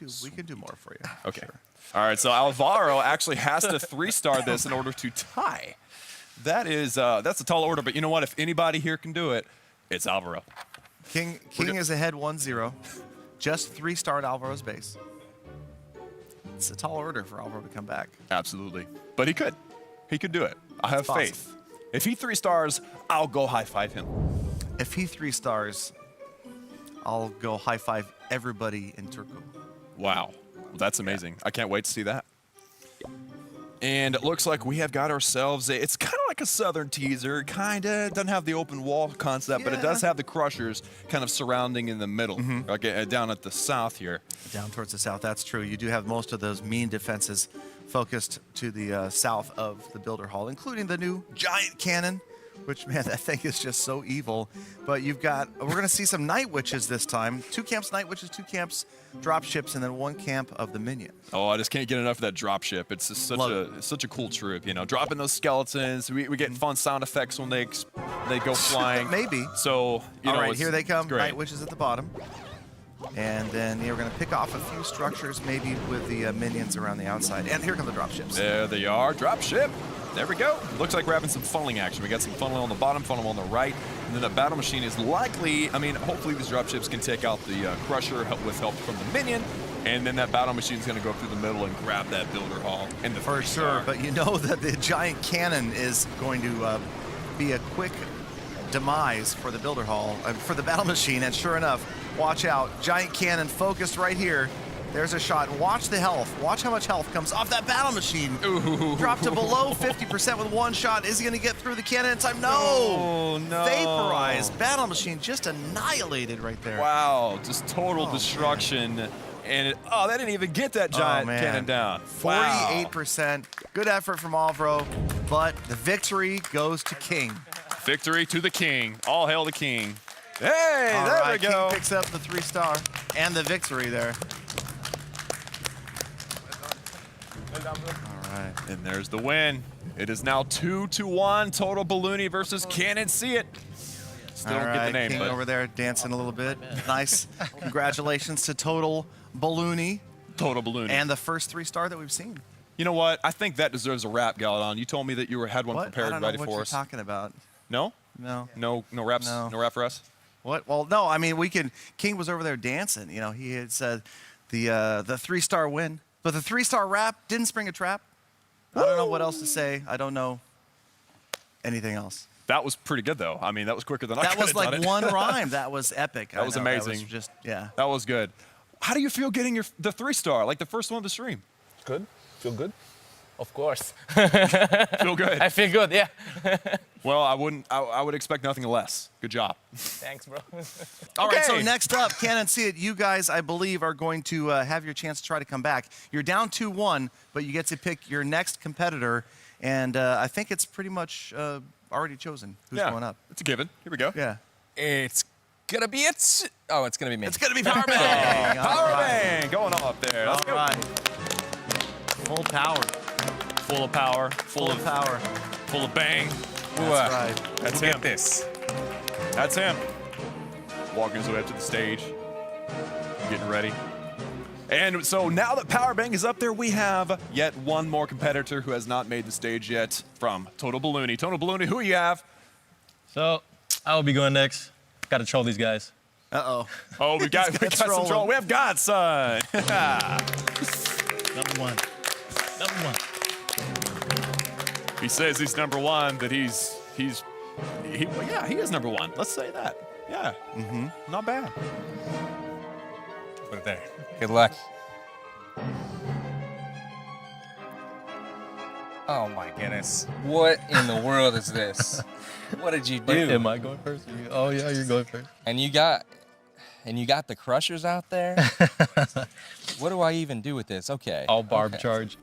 do more for you. Okay. All right, so Alvaro actually has to 3-star this in order to tie. That's a tall order, but you know what? If anybody here can do it, it's Alvaro. King is ahead 1-0. Just 3-starred Alvaro's base. It's a tall order for Alvaro to come back. Absolutely. But he could. He could do it. I have possible. faith. If he 3 stars, I'll go high five him. If he 3 stars, I'll go high five everybody in Turku. Wow. Well, that's amazing. I can't wait to see that. And it looks like we have got ourselves it's kind of like a southern teaser, kind of. Doesn't have the open wall concept, but it does have the crushers kind of surrounding in the middle, like down at the south here. Down towards the south, that's true. You do have most of those mean defenses focused to the south of the Builder Hall, including the new giant cannon, which, man, that thing is just so evil. But we're going to see some Night Witches this time. 2 camps Night Witches, 2 camps drop ships, and then 1 camp of the minions. Oh, I just can't get enough of that drop ship. It's just such a cool troop, you know. Dropping those skeletons, we get fun sound effects when they go flying. Maybe. So, you know, all right, here they come. Great. Night Witches at the bottom. And then we're going to pick off a few structures, maybe with the minions around the outside. And here come the drop ships. There they are. Drop ship. There we go. Looks like we're having some funneling action. We got some funneling on the bottom, funnel on the right. And then the battle machine is likely, I mean, hopefully these drop ships can take out the crusher with help from the minion. And then that battle machine is going to go through the middle and grab that Builder Hall. And For sure. But you know that the giant cannon is going to be a quick demise for the Builder Hall, for the battle machine. And sure enough, watch out. Giant cannon focused right here. There's a shot. Watch the health. Watch how much health comes off that battle machine. Ooh. Drop to below 50% with 1 shot. Is he going to get through the cannon in time? No. Oh, no. Vaporized. Battle machine just annihilated right there. Wow. Just total destruction. Man. And they didn't even get that giant cannon down. 48%. Good effort from Alvaro, but the victory goes to King. Victory to the King. All hail the King. Hey, All there right, we go. King picks up the 3-star and the victory there. All right. And there's the win. It is now 2-1 total Balloony versus Cannon See It. Still don't get the name, King but over there dancing a little bit. Nice. Congratulations to total Balloony. Total Balloony. And the first 3-star that we've seen. You know what? I think that deserves a wrap, Galadon. You told me that you had one prepared I don't know ready what for you're us. talking about. No? No. No raps? No. No rap for us? What? Well, no. I mean, King was over there dancing. You know, he had said the 3-star win, but the 3-star rap didn't spring a trap. I don't know what else to say. I don't know anything else. That was pretty good, though. I mean, that was quicker than I could have That was like done it. one rhyme. That was epic. That was amazing. That was just, yeah. That was good. How do you feel getting the 3-star, like the first one of the stream? Good. Feel good? Of course. Feel good? I feel good, yeah. Well, I would expect nothing less. Good job. Thanks, bro. All right, so next up, Cannon See It. You guys, I believe, are going to have your chance to try to come back. You're down 2-1, but you get to pick your next competitor, and I think it's pretty much already chosen who's going up. It's a given. Here we go. Yeah. It's gonna be it's gonna be me. It's gonna be Power Bang. Power Bang going on up there. Let's All go. right. Full power. Full of power. Full of power. Full of bang. That's right. That's Look him. at this. That's him. Walking his way up to the stage. Getting ready. And so now that Power Bang is up there, we have yet one more competitor who has not made the stage yet from Total Balloony. Total Balloony, who you have? So I will be going next. Got to troll these guys. Uh-oh. Oh, we got some troll. We have Godson. Number one. He says he's number one, that he is number one. Let's say that. Yeah. Not bad. Put it there. Good luck. Oh my goodness. What in the world is this? What did you do? Am I going first? Oh yeah, you're going first. And you got the crushers out there? What do I even do with this? Okay. All barb charge.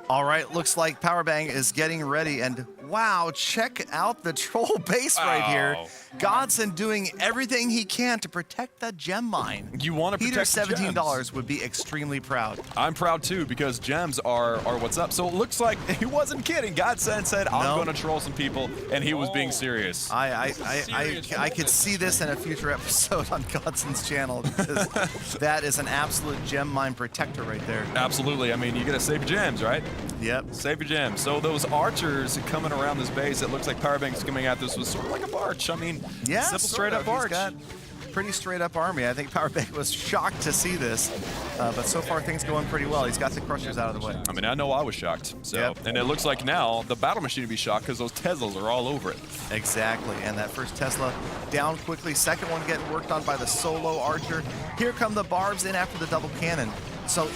All right, looks like Power Bang is getting ready, and wow, check out the troll base right here. Godson doing everything he can to protect that gem mine. You want to Peter, protect the gems. $17 would be extremely proud. I'm proud too because gems are what's up. So it looks like he wasn't kidding. Godson said, I'm going to troll some people, and he was being serious. I could see this in a future episode on Godson's channel because that is an absolute gem mine protector right there. Absolutely. I mean, you got to save your gems, right? Yep. Save your gems. So those archers coming around this base, it looks like Powerbank's coming at this was sort of like a barge. I mean, yeah, simple straight up barge. He's got pretty straight up army. I think Powerbank was shocked to see this, but so far things going pretty well. He's got the crushers out of the way. I mean, I know I was shocked. So, and it looks like now the battle machine would be shocked because those Teslas are all over it. Exactly, and that first Tesla down quickly. Second one getting worked on by the solo archer. Here come the barbs in after the double cannon. So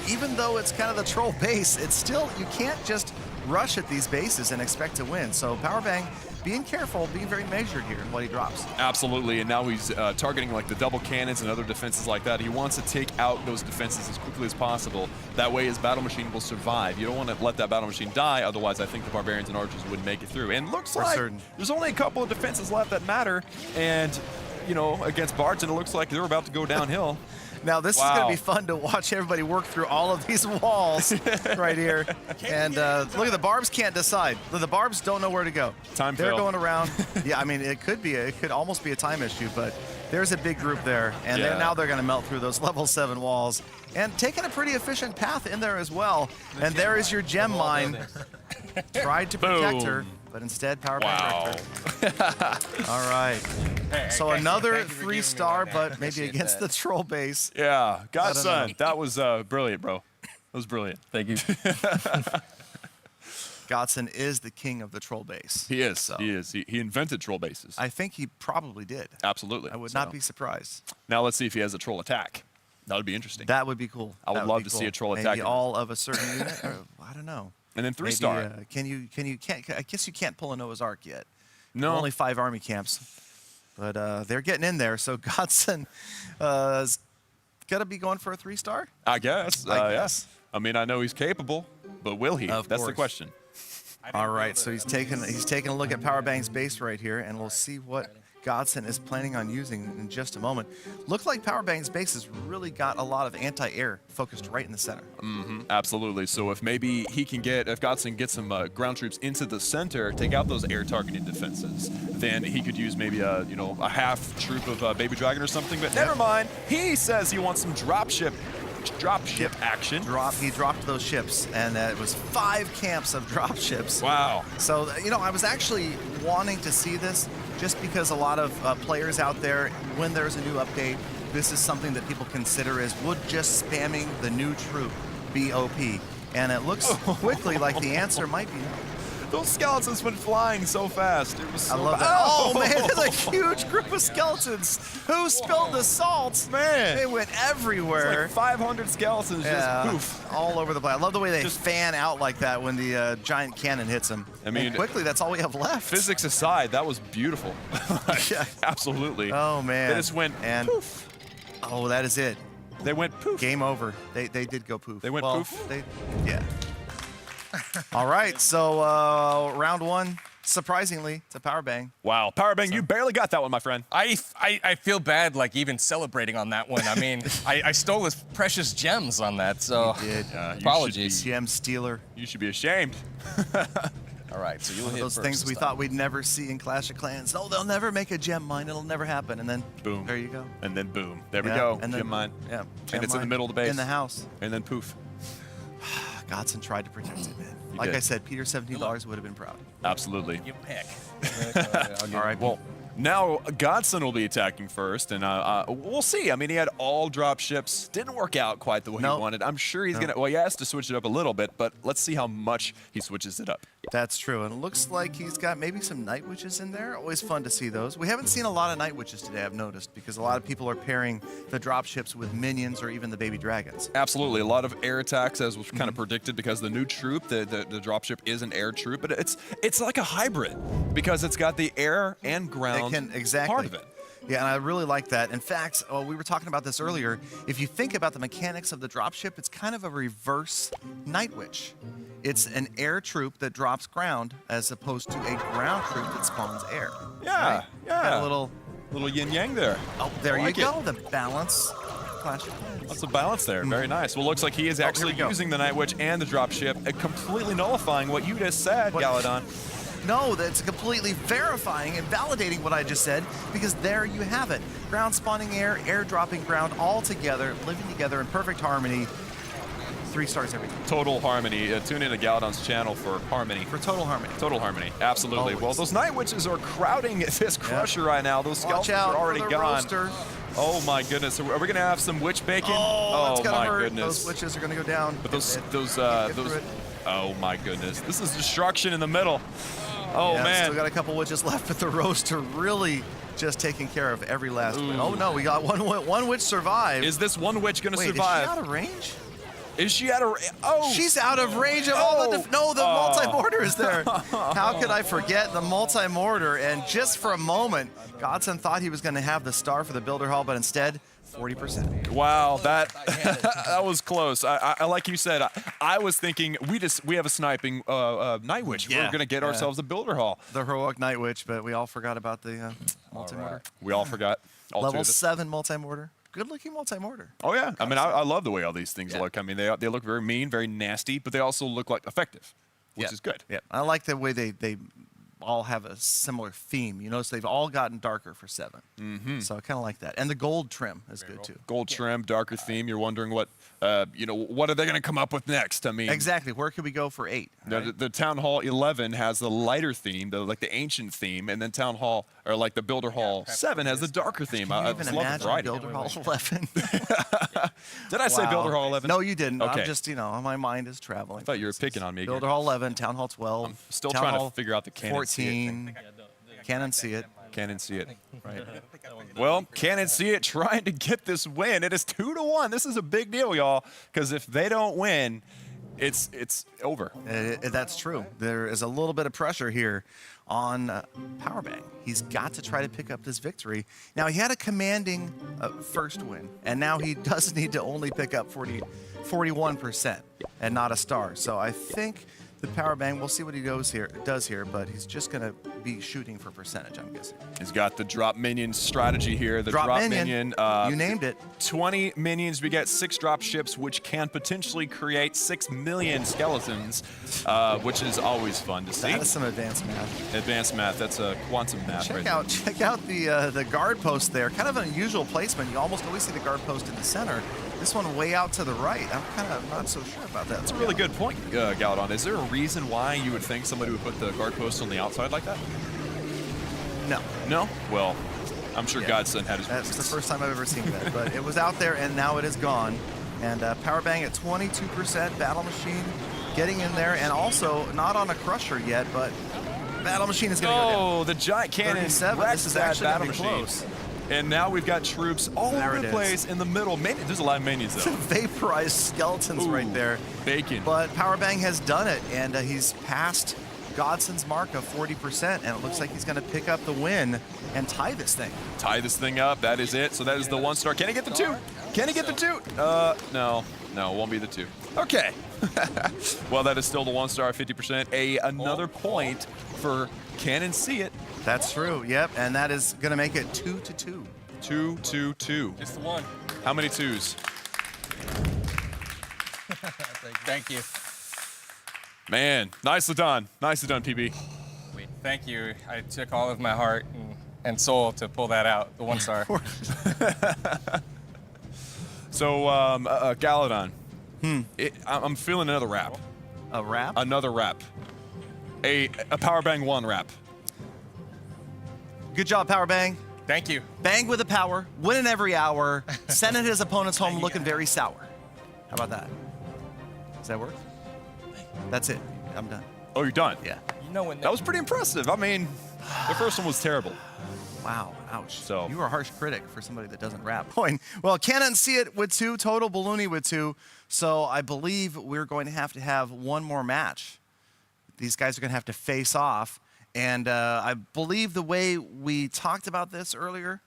even though it's kind of the troll base, it's still, you can't just rush at these bases and expect to win. So Powerbang being careful, being very measured here in what he drops. Absolutely, and now he's targeting like the double cannons and other defenses like that. He wants to take out those defenses as quickly as possible. That way his battle machine will survive. You don't want to let that battle machine die, otherwise I think the barbarians and archers wouldn't make it through. And looks like there's only a couple of defenses left that matter, and you know, against Bards, and it looks like they're about to go downhill. Now this is going to be fun to watch everybody work through all of these walls right here. And look at the barbs can't decide. The barbs don't know where to go. They're going around. Yeah, I mean it could almost be a time issue, but there's a big group there, and now they're going to melt through those level 7 walls and taking a pretty efficient path in there as well. And there is your gem mine. Tried to protect her, but instead Powerbank wrecked her. All right. So another 3-star, but maybe against the troll base. Yeah, Godson, that was brilliant, bro. That was brilliant. Thank you. Godson is the king of the troll base. He is. So. He is. He invented troll bases. I think he probably did. Absolutely. I would not be surprised. Now let's see if he has a troll attack. That would be interesting. That would be cool. I would love to see a troll attack. Maybe all of a certain unit. Or, I don't know. And then 3-star. I guess you can't pull a Noah's Ark yet. No. Only 5 army camps. But they're getting in there, so Godson is going to be going for a 3-star? I guess. Yes. I mean, I know he's capable, but will he? Of That's course. the question. All right, so he's taking a look at Powerbang's base right here, and we'll see what Godson is planning on using in just a moment. Looks like Powerbang's base has really got a lot of anti-air focused right in the center. Absolutely. So if maybe if Godson gets some ground troops into the center, take out those air targeting defenses, then he could use maybe a half troop of Baby Dragon or something. But never mind. He says he wants some dropship action. He dropped those ships, and it was 5 camps of dropships. Wow. So, I was actually wanting to see this just because a lot of players out there, when there's a new update, this is something that people consider as would just spamming the new troop be OP. And it looks quickly like the answer might be no. Those skeletons went flying so fast. It was so I love that. Oh, man, there's a huge group of skeletons. Who spilled the salt? Man. They went everywhere. It's like 500 skeletons just poof. All over the place. I love the way they fan out like that when the giant cannon hits them. I mean, and quickly, that's all we have left. Physics aside, that was beautiful. Yeah. Absolutely. Oh, man. They just went poof. Oh, that is it. They went poof. Game over. They did go poof. They went poof? Yeah. All right, so round 1, surprisingly, to Powerbang. Wow, Powerbang, you barely got that one, my friend. I feel bad, like, even celebrating on that one. I mean, I stole his precious gems on that, so you did. Apologies. Gem stealer. You should be ashamed. All right, so you'll hit those first things we this thought time. we'd never see in Clash of Clans. No, they'll never make a gem mine. It'll never happen. And then boom. There you go. And then boom. There we go. And then, gem mine. Yeah. And it's in the middle of the base. In the house. And then poof. Godson tried to protect it, man. You like did. I said, Peter $17 would have been proud. Absolutely. You pick. All right. Well, now Godson will be attacking first, and we'll see. I mean, he had all drop ships. Didn't work out quite the way he wanted. I'm sure he's going to, well, he has to switch it up a little bit, but let's see how much he switches it up. That's true, and it looks like he's got maybe some Night Witches in there. Always fun to see those. We haven't seen a lot of Night Witches today, I've noticed, because a lot of people are pairing the drop ships with minions or even the baby dragons. Absolutely, a lot of air attacks, as was kind of predicted, because the new troop, the dropship is an air troop, but it's like a hybrid because it's got the air and ground part of it. Yeah, and I really like that. In fact, we were talking about this earlier. If you think about the mechanics of the dropship, it's kind of a reverse Night Witch. It's an air troop that drops ground as opposed to a ground troop that spawns air. Yeah, right? yeah. Got a little yin yang there. Oh, there I you like go. it. The balance. Clash of Clans. Lots of balance there. Very nice. Well, looks like he is actually using the Night Witch and the dropship, completely nullifying what you just said, Galadon. No, that's completely verifying and validating what I just said, because there you have it. Ground spawning air, air dropping ground, all together, living together in perfect harmony. 3 stars every time. Total harmony. Tune into Galadon's channel for harmony. For total harmony. Total harmony. Absolutely. Always. Well, those Night Witches are crowding this Crusher right now. Those skeletons are already gone. Roaster. Oh my goodness. Are we going to have some witch bacon? Oh, it's gonna my hurt. goodness. Those witches are going to go down. But those oh my goodness. This is destruction in the middle. Oh yeah, man. Still got a couple witches left, but the roaster really just taking care of every last one. Oh no, we got one witch survived. Is this one witch going to Wait, survive? Is she out of range? Is she out of Oh! She's out of range. The multi-mortar is there. How could I forget the multi-mortar? And just for a moment, Godson thought he was going to have the star for the Builder Hall, but instead, 40%. Wow, that that was close. I like you said, I was thinking we have a sniping Night Witch. Yeah, We're going to get ourselves a Builder Hall. The heroic Night Witch, but we all forgot about the multi-mortar. Right. We all forgot. Level 7 multi-mortar. Good-looking multi-mortar. Oh yeah, I mean I love the way all these things look. I mean they look very mean, very nasty, but they also look like effective, which is good. Yeah, I like the way they all have a similar theme. You notice they've all gotten darker for 7. Mm-hmm. So I kind of like that. And the gold trim is good too. Gold trim, darker theme. You're wondering what what are they going to come up with next? I mean, exactly. Where could we go for 8? Right? The Town Hall 11 has the lighter theme, like the ancient theme, and then Town Hall or like the Builder Hall 7 has the darker theme. Can you I even just love the imagine variety. Builder Hall 11? Did I say Builder Hall 11? No, you didn't. Okay. I'm just, my mind is traveling. I thought you were picking on me again. Builder Hall 11, Town Hall 12. I'm still Town trying Hall to figure out the canon see it 14. thing. Canon see it. Canon see it. Right. Well, Canon see it trying to get this win. It is 2-1. This is a big deal, y'all, because if they don't win, it's over. That's true. There is a little bit of pressure here on Powerbang. He's got to try to pick up this victory. Now, he had a commanding first win, and now he does need to only pick up 41% and not a star. So I think the Powerbang, we'll see what he does here, but he's just going to be shooting for percentage, I'm guessing. He's got the drop minion strategy here. The drop minion. You named it. 20 minions. We get 6 drop ships, which can potentially create 6 million skeletons, which is always fun to see. That is some advanced math. Advanced math. That's a quantum math. Check out the guard post there. Kind of an unusual placement. You almost always see the guard post in the center. This one way out to the right. I'm kind of not so sure about that. That's a really good point, Galadon. Is there a reason why you would think somebody would put the guard post on the outside like that? No. No? Well, I'm sure Godson had his That's reasons. the first time I've ever seen that. But it was out there, and now it is gone. And Powerbang at 22%. Battle Machine getting in there, and also not on a Crusher yet, but Battle Machine is going to go down. Oh, the giant cannon 37. wrecks This is that actually Battle gonna be Machine. close. And now we've got troops all over the place in the middle. There's a lot of minions, though. Vaporized skeletons right there. Bacon. But Powerbang has done it, and he's passed Godson's mark of 40%, and it looks like he's going to pick up the win and tie this thing. Tie this thing up. That is it. So that is the 1 star. Can he get the 2? Can he get the 2? No. No, it won't be the 2. Okay. Well, that is still the 1 star, 50%. Another point for Canon See It. That's true. Yep, and that is going to make it 2-2. 2-2-2. Just the one. How many 2s? Thank you. Man, nicely done. Nicely done, PB. Thank you. I took all of my heart and soul to pull that out, the 1 star. So, Galadon. I'm feeling another rap. A rap? Another rap. A Powerbang 1 rap. Good job, Powerbang. Thank you. Bang with the power, winning every hour, sending his opponents home looking very sour. How about that? Does that work? That's it. I'm done. Oh, you're done? Yeah. That was pretty impressive. I mean, the first one was terrible. Wow, ouch. So you are a harsh critic for somebody that doesn't rap. Well, Canon See It with 2, Total Balloony with 2. So I believe we're going to have one more match. These guys are going to have to face off. And I believe the way we talked about this earlier,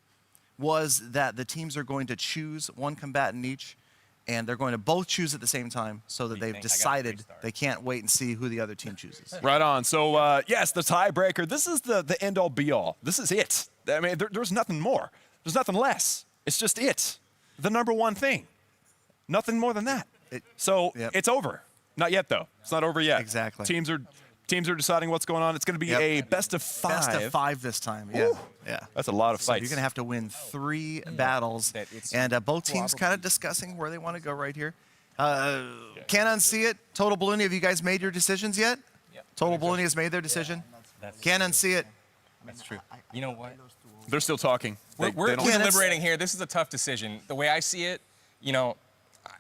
was that the teams are going to choose one combatant each, and they're going to both choose at the same time so that they've decided they can't wait and see who the other team chooses. Right on. So, yes, the tiebreaker. This is the end-all, be-all. This is it. I mean, there's nothing more. There's nothing less. It's just it. The number one thing. Nothing more than that. It's over. Not yet, though. It's not over yet. Exactly. Teams are deciding what's going on. It's going to be a best of 5. Best of 5 this time. Yeah. Yeah. That's a lot of So fights. you're going to have to win 3 battles. And both teams kind of discussing where they want to go right here. Can unsee it. Total Balloony, have you guys made your decisions yet? Total Balloony has made their decision. Can unsee it. That's true. You know what? They're still talking. We're deliberating here. This is a tough decision. The way I see it, you know,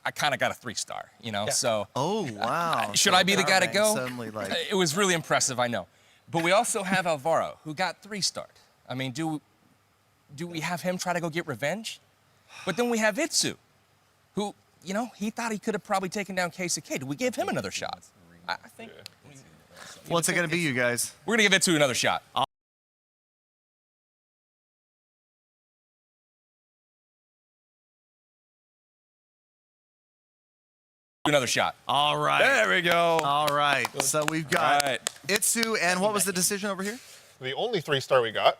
I kind of got a 3-star, you know, so. Oh, wow. Should I be the guy to go? Suddenly, like... It was really impressive, I know. But we also have Alvaro, who got 3-starred. I mean, do we have him try to go get revenge? But then we have Itsu, who, you know, he thought he could have probably taken down CoC. Do we give him another shot? I think. What's it going to be, you guys? We're going to give Itsu another shot. Another shot. All right. There we go. All right. So we've got Itsu, and what was the decision over here? The only 3-star we got.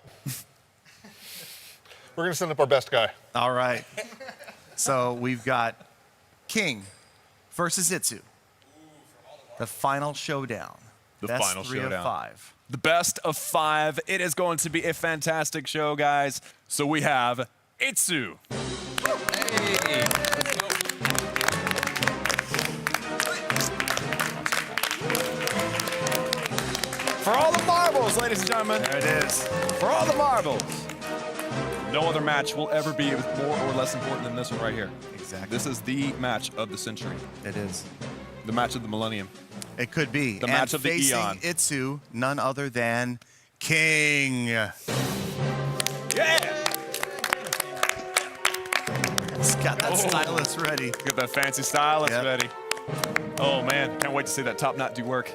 We're going to send up our best guy. All right. So we've got King versus Itsu. The final showdown. The best final 3 showdown. of 5. The best of 5. It is going to be a fantastic show, guys. So we have Itsu. Hey. For all the marbles, ladies and gentlemen. There it is. For all the marbles. No other match will ever be more or less important than this one right here. Exactly. This is the match of the century. It is. The match of the millennium. It could be. The match of the eon. Itsu, none other than King. Yeah! He's got that stylus ready. Get that fancy stylus ready. Oh, man. Can't wait to see that top knot do work.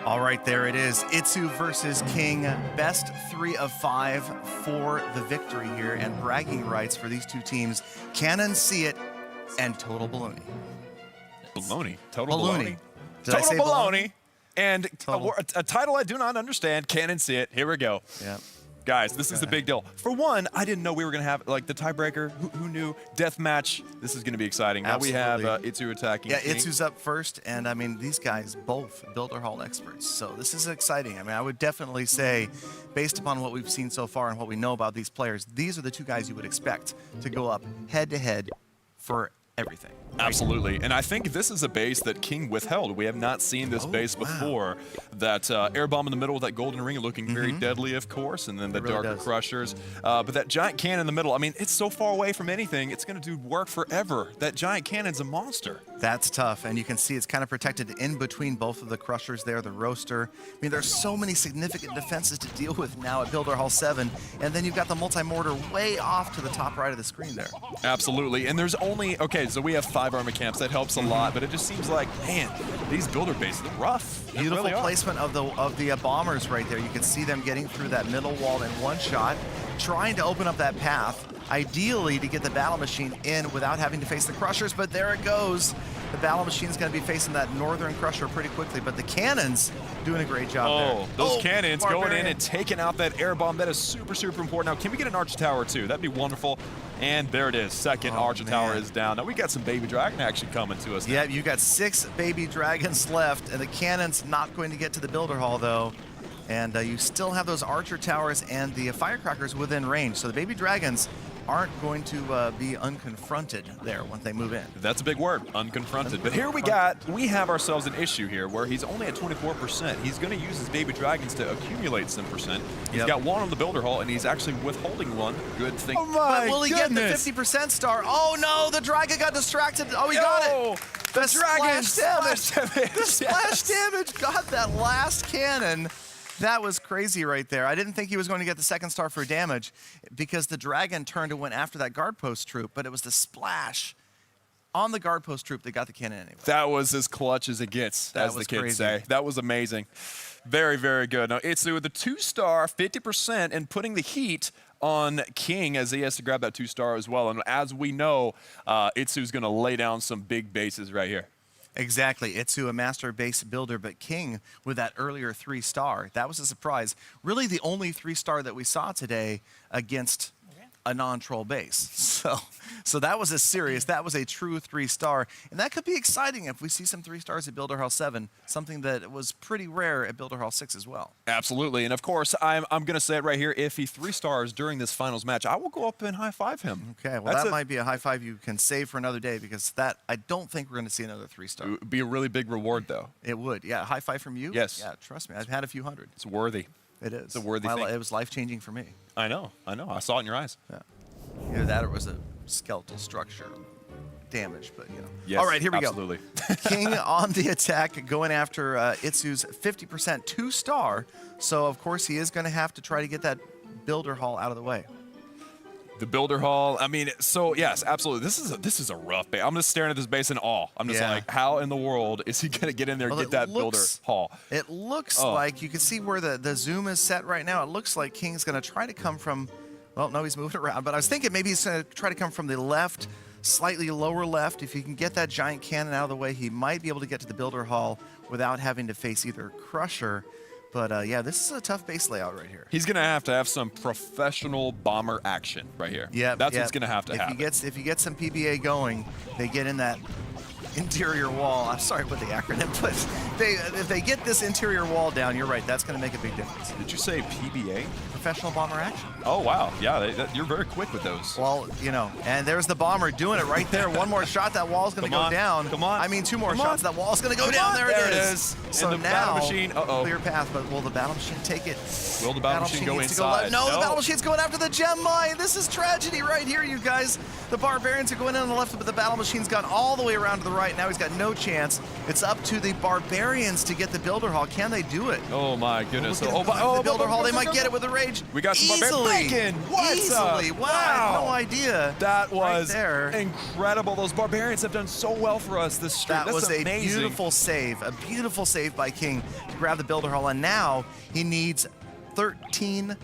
All right, there it is. Itsu versus King. Best 3 of 5 for the victory here, and bragging rights for these two teams. Can unsee it and Total Balloony. Baloney. Total Balloony. baloney. Did I say Total baloney. And Total. a title I do not understand. Can and see it. Here we go. Yeah. Guys, this is the big deal. For one, I didn't know we were going to have like the tiebreaker. Who knew? Death match. This is going to be exciting. Now we have Itsu attacking. Yeah, King. Itsu's up first, and I mean, these guys both Builder Hall experts, so this is exciting. I mean, I would definitely say, based upon what we've seen so far and what we know about these players, these are the two guys you would expect to go up head-to-head for everything. Absolutely. And I think this is a base that King withheld. We have not seen this base before. That air bomb in the middle with that golden ring looking very deadly, of course, and then the really darker does. crushers. But that giant cannon in the middle, I mean, it's so far away from anything, it's going to do work forever. That giant cannon's a monster. That's tough, and you can see it's kind of protected in between both of the crushers there, the roaster. I mean, there's so many significant defenses to deal with now at Builder Hall 7, and then you've got the multi-mortar way off to the top right of the screen there. Absolutely. And there's only, okay, so we have 5 armor camps. That helps a lot, but it just seems like, man, these builder bases are rough. They Beautiful really are. placement of the bombers right there. You can see them getting through that middle wall in one shot, trying to open up that path, ideally to get the battle machine in without having to face the crushers, but there it goes. The battle machine is going to be facing that northern crusher pretty quickly, but the cannons doing a great job there. Those cannons going in Barbarian. and taking out that air bomb. That is super, super important. Now, can we get an Archer Tower too? That'd be wonderful. And there it is. Second Archer Tower is down. Now, we got some Baby Dragon action coming to us now. Yeah, you got 6 baby dragons left, and the cannon's not going to get to the Builder Hall, though. And you still have those Archer Towers and the firecrackers within range. So the baby dragons aren't going to be unconfronted there once they move in. That's a big word, unconfronted. But here we have ourselves an issue here where he's only at 24%. He's going to use his baby dragons to accumulate some percent. He's got 1 on the Builder Hall, and he's actually withholding 1. Good thing. Oh my But will he get the 50% star? Oh no, the dragon got distracted. Oh, he got it. The dragon splash damage. The splash Yes. damage got that last cannon. That was crazy right there. I didn't think he was going to get the 2nd star for damage because the dragon turned and went after that guard post troop, but it was the splash on the guard post troop that got the cannon anyway. That was as clutch as it gets, as the kids say. That was amazing. Very, very good. Now, Itsu with the 2-star, 50%, and putting the heat on King as he has to grab that 2-star as well. And as we know, Itsu's going to lay down some big bases right here. Exactly. Itsu, a master base builder, but King with that earlier 3-star. That was a surprise. Really the only 3-star that we saw today against a non-troll base. So that was a serious, that was a true 3-star. And that could be exciting if we see some 3-stars at Builder Hall 7, something that was pretty rare at Builder Hall 6 as well. Absolutely. And of course, I'm going to say it right here. If he 3-stars during this finals match, I will go up and high-five him. Okay, well, that might be a high-five you can save for another day, because that, I don't think we're going to see another 3-star. It would be a really big reward, though. It would. Yeah, high-five from you? Yes. Yeah, trust me. I've had a few hundred. It's worthy. It is. It's a worthy thing. It was life-changing for me. I know. I saw it in your eyes. Yeah. Either that or it was a skeletal structure damage, but you know. Yes, all right, here we absolutely. go. King on the attack, going after Itsu's 50% 2-star. So, of course, he is going to have to try to get that Builder Hall out of the way. The Builder Hall, I mean, so yes, absolutely. This is a rough base. I'm just staring at this base in awe. I'm just like, how in the world is he going to get in there and get that Builder Hall? It looks like, you can see where the zoom is set right now. It looks like King's going to try to come from, well, no, he's moving around. But I was thinking maybe he's going to try to come from the left, slightly lower left. If he can get that giant cannon out of the way, he might be able to get to the Builder Hall without having to face either Crusher. But yeah, this is a tough base layout right here. He's going to have some professional bomber action right here. Yeah, that's what's going to happen. If he gets some PBA going, they get in that interior wall. I'm sorry with the acronym, but if they get this interior wall down, you're right, that's going to make a big difference. Did you say PBA? Professional bomber action. Oh, wow. Yeah, you're very quick with those. Well, you know, and there's the bomber doing it right there. One more shot, that wall's going to go down. Come on. I mean, 2 more shots, that wall's going to go down. There it is. So and the now, battle machine, clear path, but will the battle machine take it? Will the battle machine go inside? No, the battle machine's going after the gem mine. This is tragedy right here, you guys. The barbarians are going in on the left, but the battle machine's gone all the way around to the right. Now he's got no chance. It's up to the barbarians to get the Builder Hall. Can they do it? Oh my goodness. The Builder Hall, they might get it with the rage. We got some Easily. What's up? Wow, I had no idea. That was right incredible. Those barbarians have done so well for us this stream. That was amazing. a beautiful save by King to grab the Builder Hall, and now he needs 13%,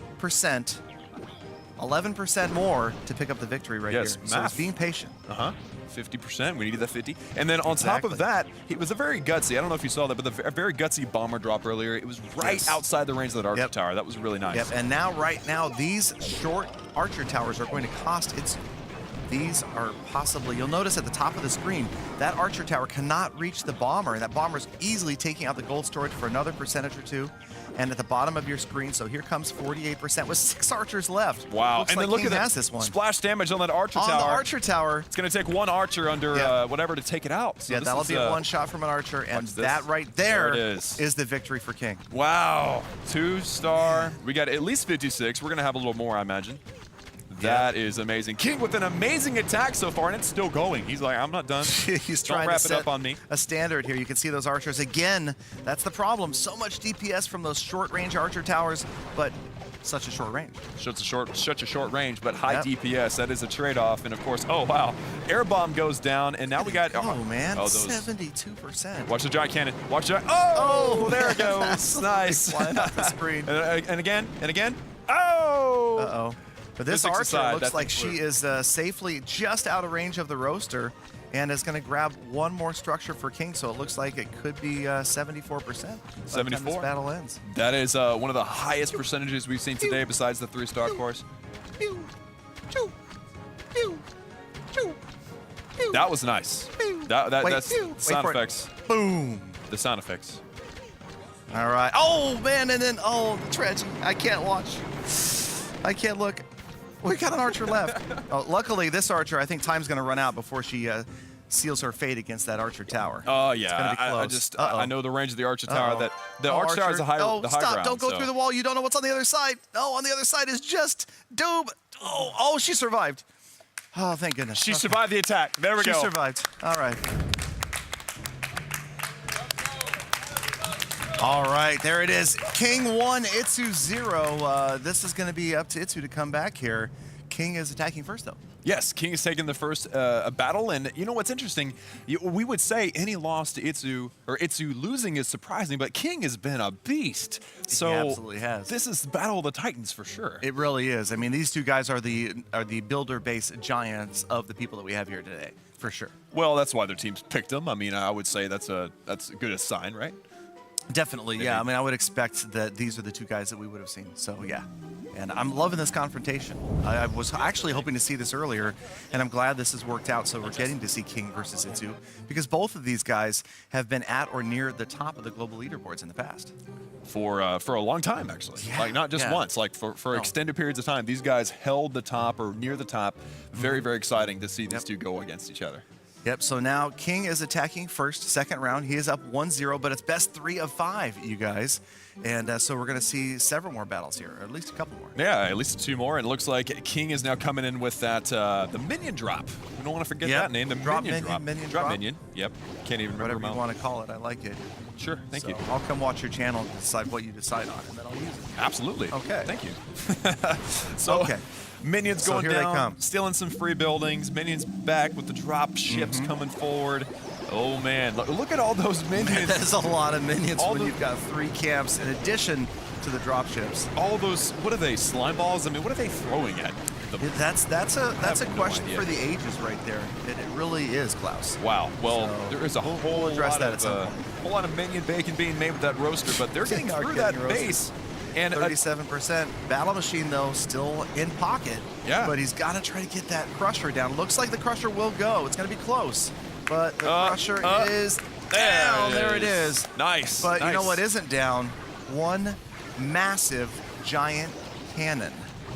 11% more to pick up the victory right here. So he's being patient. 50%. We needed that 50. And then on top of that, it was a very gutsy. I don't know if you saw that, but a very gutsy bomber drop earlier. It was right outside the range of that archer tower. That was really nice. Yep. And now, right now, these short archer towers are going to cost Itsu. These are possibly, you'll notice at the top of the screen, that archer tower cannot reach the bomber, and that bomber's easily taking out the gold storage for another percentage or 2. And at the bottom of your screen, so here comes 48% with 6 archers left. Wow. Looks and like then look King at has that this one. splash damage on that archer tower. On the archer tower. It's going to take 1 archer under whatever to take it out. So yeah, that'll be a 1 shot from an archer, and that right there is the victory for King. Wow. 2-star. We got at least 56. We're going to have a little more, I imagine. That is amazing. King with an amazing attack so far, and it's still going. He's like, I'm not done. He's Don't trying wrap to it set up on me. a standard here. You can see those archers. Again, that's the problem. So much DPS from those short-range archer towers, but such a short range. Such a short range, but high DPS. That is a trade-off. And of course, oh wow, air bomb goes down, and now we got. Oh man, those 72%. Watch the giant cannon. Watch the. Oh, there it goes. Nice. Flying off the screen. and again, and again. Oh. Uh-oh. But this archer looks like she is safely just out of range of the roaster and is going to grab 1 more structure for King, so it looks like it could be 74%. 74. This battle ends. That is one of the highest percentages we've seen today, besides the 3-star, of course. That was nice. That's sound effects. Boom. The sound effects. All right. Oh man, and then tragedy. I can't watch. I can't look. We got an archer left. Luckily, this archer, I think time's going to run out before she seals her fate against that archer tower. Oh, yeah. I know the range of the archer tower. That the archer tower is the high stop. ground. Don't go through the wall. You don't know what's on the other side. No, on the other side is just doom. Oh, she survived. Oh, thank goodness. She survived the attack. There we go. She survived. All right. All right, there it is. King 1, Itsu 0. This is going to be up to Itsu to come back here. King is attacking first, though. Yes, King is taking the first battle, and you know what's interesting? We would say any loss to Itsu, or Itsu losing is surprising, but King has been a beast. So he absolutely has. This is the Battle of the Titans for sure. It really is. I mean, these two guys are the builder-based giants of the people that we have here today, for sure. Well, that's why their teams picked them. I mean, I would say that's a good a sign, right? Definitely, yeah. I mean, I would expect that these are the two guys that we would have seen. So, yeah. And I'm loving this confrontation. I was actually hoping to see this earlier, and I'm glad this has worked out. So we're getting to see King versus Itsu, because both of these guys have been at or near the top of the global leaderboards in the past. For a long time, actually. Yeah, like, not just once. Like, for extended periods of time, these guys held the top or near the top. Very, very exciting to see these two go against each other. Yep, so now King is attacking first, second round. He is up 1-0, but it's best 3 of 5, you guys. And so we're going to see several more battles here, or at least a couple more. Yeah, at least 2 more. And it looks like King is now coming in with that, the minion drop. We don't want to forget that name, the minion drop. Drop minion, yep. Can't even remember whatever you want to call it, I like it. Sure, thank you. I'll come watch your channel and decide what you decide on, and then I'll use it. Absolutely. Okay. Thank you. So, okay. Minions So going here they down, come. stealing some free buildings. Minions back with the drop ships coming forward. Oh, man. Look at all those minions. That is a lot of minions All when the- you've got 3 camps in addition to the drop ships. All those, what are they, slime balls? I mean, what are they throwing at? That's a no question idea. for the ages right there. It really is, Klaus. Wow. Well, So, there is a we'll whole address lot that of, at some point. whole lot of minion bacon being made with that roaster, but they're getting They are through getting that roasted. base. And 37%. Battle Machine, though, still in pocket. Yeah. But he's got to try to get that Crusher down. Looks like the Crusher will go. It's going to be close. But the Crusher is down. There it is. Nice. But you know nice. what isn't down? One massive giant cannon.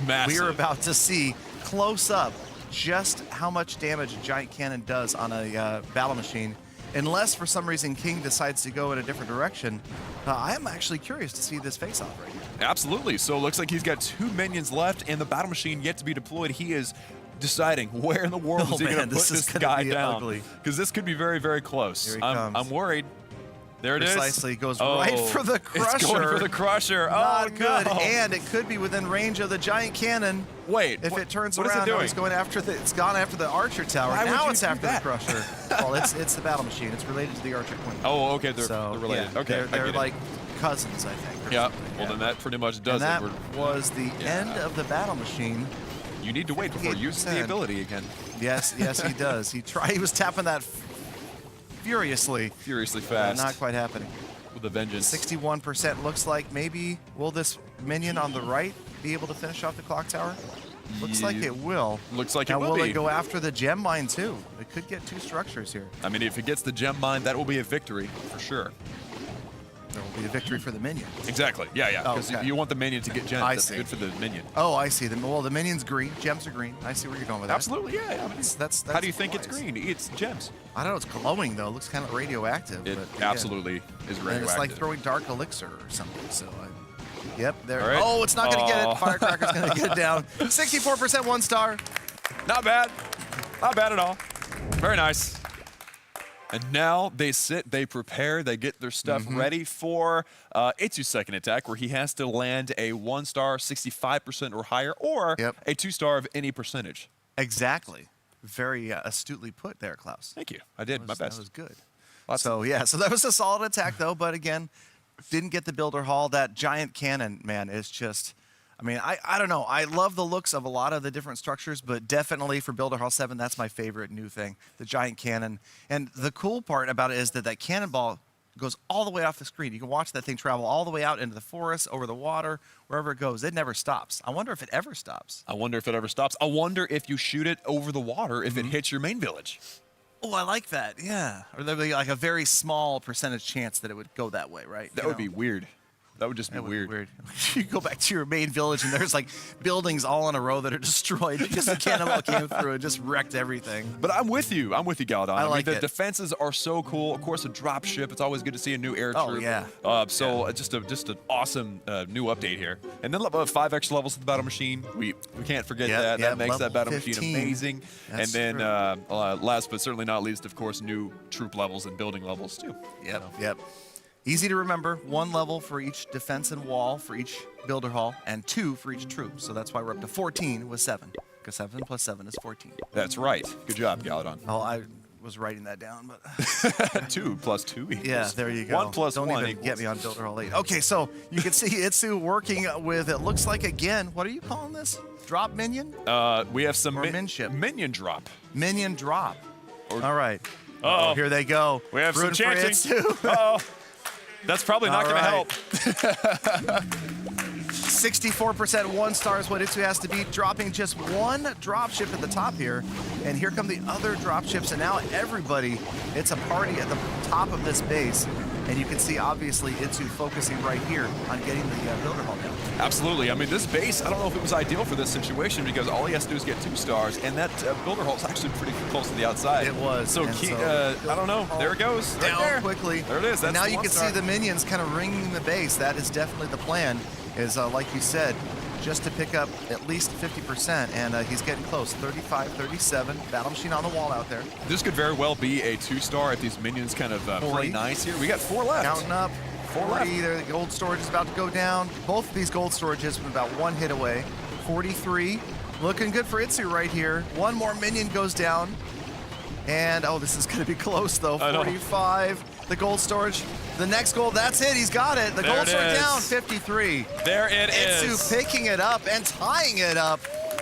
Massive. We are about to see close up just how much damage a giant cannon does on a Battle Machine. Unless for some reason King decides to go in a different direction, I am actually curious to see this face-off right here. Absolutely. So it looks like he's got 2 minions left and the battle machine yet to be deployed. He is deciding where in the world Oh, is he going man, to put this is this gonna guy be down. ugly. Because this could be very, very close. Here he I'm comes. worried. There it is. Precisely. Goes right for the Crusher. It's going for the Crusher. Not Oh, good. no. And it could be within range of the giant cannon. Wait. If it turns what is it around, no, doing? it's going after it's gone after the Archer Tower. Why would Now you it's do after that? the Crusher. Well, it's the Battle Machine. It's related to the Archer Queen. Oh, okay. They're So, related. yeah, okay. I they're get like it. cousins, I think. or Yeah. something. Well, then that pretty much does and it. that was the end of the Battle Machine. You need to wait before using the 58%. ability again. Yes, he does. He was tapping that furiously. Furiously fast. Not quite happening. With a vengeance. 61% looks like maybe will this minion on the right be able to finish off the clock tower? Looks like it will. Looks like now, it will will be. it go after the gem mine too? It could get 2 structures here. I mean, if it gets the gem mine, that will be a victory for sure. There will be a victory for the minion. Exactly. Yeah. Oh, Because okay. you want the minion to get gems. I That's see. good for the minion. Oh, I see. Well, the minion's green. Gems are green. I see where you're going with that. Absolutely. Yeah. That's How do you think wise. it's green? It's gems. I don't know. It's glowing though. It looks kind of radioactive. It but, absolutely is And radioactive. it's like throwing dark elixir or something. So, yep. There. All right. Oh, it's not going to get Oh. it. Firecracker's going to get it down. 64% 1 star. Not bad. Not bad at all. Very nice. And now they sit, they prepare, they get their stuff ready for Itsu's second attack, where he has to land a 1-star, 65% or higher, or a 2-star of any percentage. Exactly. Very astutely put there, Klaus. Thank you. I did my best. That was good. So that was a solid attack though, but again, didn't get the builder hall. That giant cannon, man, is just, I mean, I don't know. I love the looks of a lot of the different structures, but definitely for Builder Hall 7, that's my favorite new thing, the giant cannon. And the cool part about it is that cannonball goes all the way off the screen. You can watch that thing travel all the way out into the forest, over the water, wherever it goes. It never stops. I wonder if it ever stops. I wonder if it ever stops. I wonder if you shoot it over the water, if it hits your main village. Oh, I like that. Yeah. Or there'd be like a very small percentage chance that it would go that way, right? That would be weird. That would just be weird. You go back to your main village and there's like buildings all in a row that are destroyed because the cannonball came through and just wrecked everything. But I'm with you. I'm with you, Galadon. I like mean, the it. defenses are so cool. Of course, a drop ship. It's always good to see a new air Oh, troop. yeah. Just an awesome new update here. And then 5 extra levels to the battle machine. We can't forget that. That makes that battle machine 15. amazing. That's and then last but certainly not least, of course, new troop levels and building levels too. Yep. Easy to remember. 1 level for each defense and wall for each builder hall, and 2 for each troop. So that's why we're up to 14 with 7. because 7 plus 7 is 14. That's right. Good job, Galadon. Oh, I was writing that down, but 2 plus 2 equals. yeah, there you go. 1 plus Don't 1 even equals. get me on Builder Hall 8. Okay, so you can see Itsu working with, it looks like, again, what are you calling this? Drop minion? We have some Or minship. minion drop. Minion drop. All right. Uh-oh. Here they go. We have Rooting some for chanting. Itsu. Uh-oh. That's probably not All going to right. help. 64% 1 is what Itsu has to beat, dropping just 1 dropship at the top here. And here come the other dropships, and now everybody, it's a party at the top of this base. And you can see, obviously, Itsu focusing right here on getting the Builder Hall down. Absolutely. I mean, this base, I don't know if it was ideal for this situation because all he has to do is get 2 stars, and that Builder Hall is actually pretty close to the outside. It was. So, and I don't know. There it goes. Right Down there. quickly. There it is. That's And now the you 1 can star. see the minions kind of ringing the base. That is definitely the plan, is like you said, just to pick up at least 50%, and he's getting close. 35, 37. Battle Machine on the wall out there. This could very well be a 2-star if these minions kind of play nice here. We got 4 left. Counting up. 4 left. 40, the gold storage is about to go down. Both of these gold storages from about 1 hit away. 43. Looking good for Itsu right here. 1 more minion goes down. And, oh, this is going to be close, though. 45. The gold storage. The next gold, that's it. He's got it. The There gold it storage is. down. 53. There it is. Itsu picking it up and tying it up.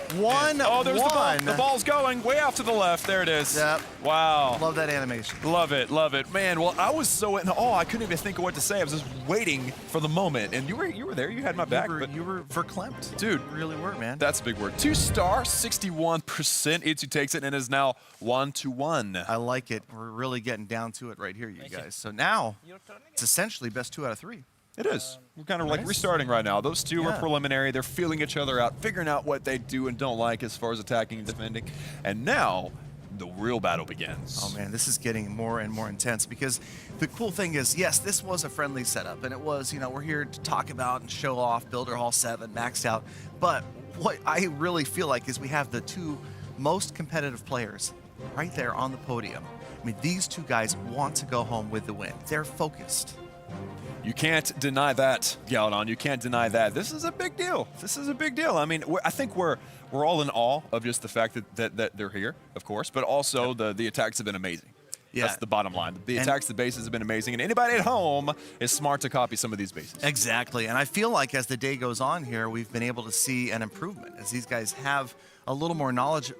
1-1. Oh, there's the ball. The ball's going way off to the left. There it is. Yep. Wow. Love that animation. Love it, love it. Man, well, I was so in awe, I couldn't even think of what to say. I was just waiting for the moment. And you were there, you had my back. You were verklempt. Dude. You really were, man. That's a big word. 2-star, 61%. Itsu takes it and is now 1-1. I like it. We're really getting down to it right here, you guys. So now, it's essentially best 2 out of 3. It is. We're kind of like restarting right now. Those 2 are preliminary. They're feeling each other out, figuring out what they do and don't like as far as attacking and defending. And now, the real battle begins. Oh man, this is getting more and more intense because the cool thing is, yes, this was a friendly setup, and it was, you know, we're here to talk about and show off Builder Hall 7 maxed out. But what I really feel like is we have the 2 most competitive players right there on the podium. I mean, these 2 guys want to go home with the win. They're focused. You can't deny that, Galadon. You can't deny that. This is a big deal. This is a big deal. I mean, I think we're all in awe of just the fact that they're here, of course, but also the attacks have been amazing. Yeah. That's the bottom line. The attacks, the bases have been amazing, and anybody at home is smart to copy some of these bases. Exactly, and I feel like as the day goes on here, we've been able to see an improvement as these guys have a little more knowledge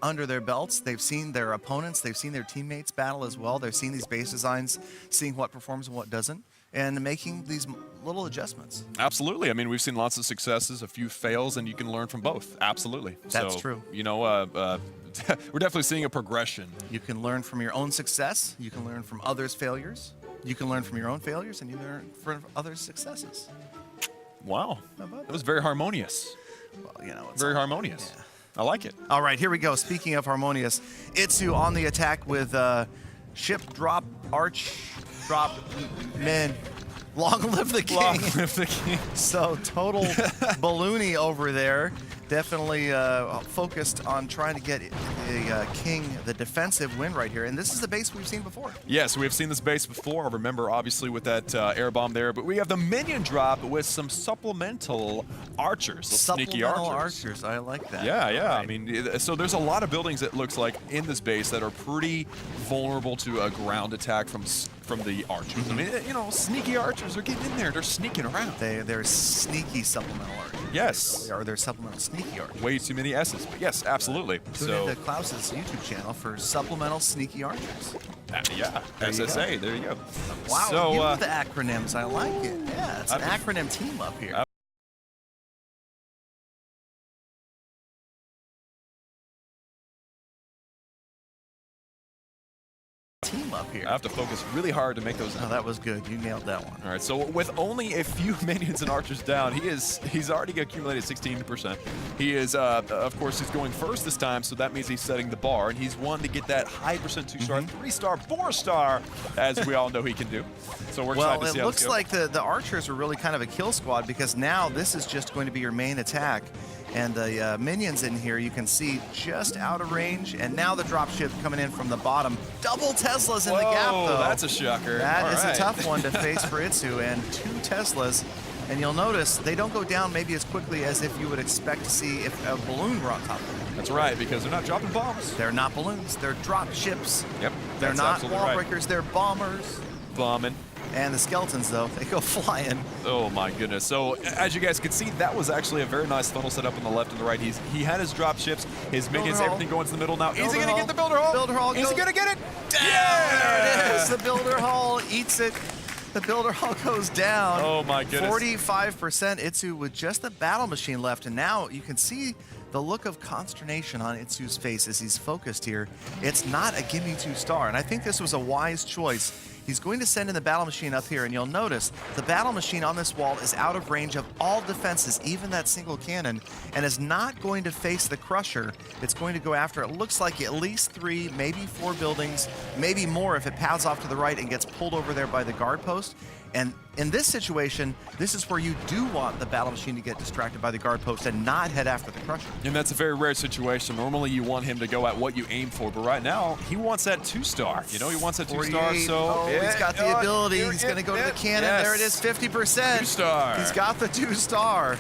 under their belts. They've seen their opponents, they've seen their teammates battle as well. They've seen these base designs, seeing what performs and what doesn't, and making these little adjustments. Absolutely. I mean, we've seen lots of successes, a few fails, and you can learn from both. Absolutely. That's true. You know, we're definitely seeing a progression. You can learn from your own success. You can learn from others' failures. You can learn from your own failures, and you learn from others' successes. Wow. That was very harmonious. Well, you know, it's very harmonious. Yeah. I like it. All right, here we go. Speaking of harmonious, Itsu on the attack with ship drop, arch drop, men. Long live the king. Long live the king. So total Balloony over there. Definitely focused on trying to get the king the defensive win right here. And this is the base we've seen before. Yes, we have seen this base before. I remember, obviously, with that air bomb there. But we have the minion drop with some supplemental archers. Sneaky archers. I like that. Yeah, yeah. Right. I mean, so there's a lot of buildings, it looks like, in this base that are pretty vulnerable to a ground attack from the archers. Mm-hmm. I mean, you know, sneaky archers are getting in there. They're sneaking around. They're sneaky supplemental archers. Yes. Or they're supplemental sneaky archers. Way too many S's, but yes, absolutely. Tune into Klaus's YouTube channel for supplemental sneaky archers. Yeah, SSA, there you go. Wow, so, you with the acronyms, I like it. Yeah, it's an acronym team up here. Up here. I have to focus really hard to make those. Oh, that was good. You nailed that one. All right, so with only a few minions and archers down, he's already accumulated 16%. He is, of course, he's going first this time, so that means he's setting the bar, and he's one to get that high percent 2-star, 3-star, 4-star, as we all know he can do. So we're excited to see how it looks like the archers are really kind of a kill squad because now this is just going to be your main attack. And the minions in here, you can see just out of range. And now the dropship coming in from the bottom. Double Teslas in the gap, though. That's a shocker. That is All right. a tough one to face for Itsu. And 2 Teslas. And you'll notice they don't go down maybe as quickly as if you would expect to see if a balloon were on top of them. That's right, because they're not dropping bombs. They're not balloons. They're drop ships. Yep. They're that's not absolutely wall right. breakers. They're bombers. Bombing. And the skeletons, though, they go flying. Oh my goodness. So as you guys can see, that was actually a very nice funnel set up on the left and the right. He had his drop ships, his minions, Hall. everything going to the middle now. Is he Builder gonna Hall. get the Builder Hall? Builder Hall Is he goes gonna get it? There it is. The Builder Hall eats it. The Builder Hall goes down. Oh my goodness. 45% Itsu with just the battle machine left. And now you can see the look of consternation on Itsu's face as he's focused here. It's not a gimme 2-star. And I think this was a wise choice. He's going to send in the battle machine up here, and you'll notice the battle machine on this wall is out of range of all defenses, even that single cannon, and is not going to face the Crusher. It's going to go after, it looks like at least 3, maybe 4 buildings, maybe more if it pads off to the right and gets pulled over there by the guard post. And in this situation, this is where you do want the battle machine to get distracted by the guard post and not head after the Crusher. And that's a very rare situation. Normally you want him to go at what you aim for, but right now he wants that 2-star. You know, he wants that 2-star, 48. so Oh, he's got the ability. He's going to go to the cannon. Yes. There it is, 50%. 2-star. He's got the 2-star.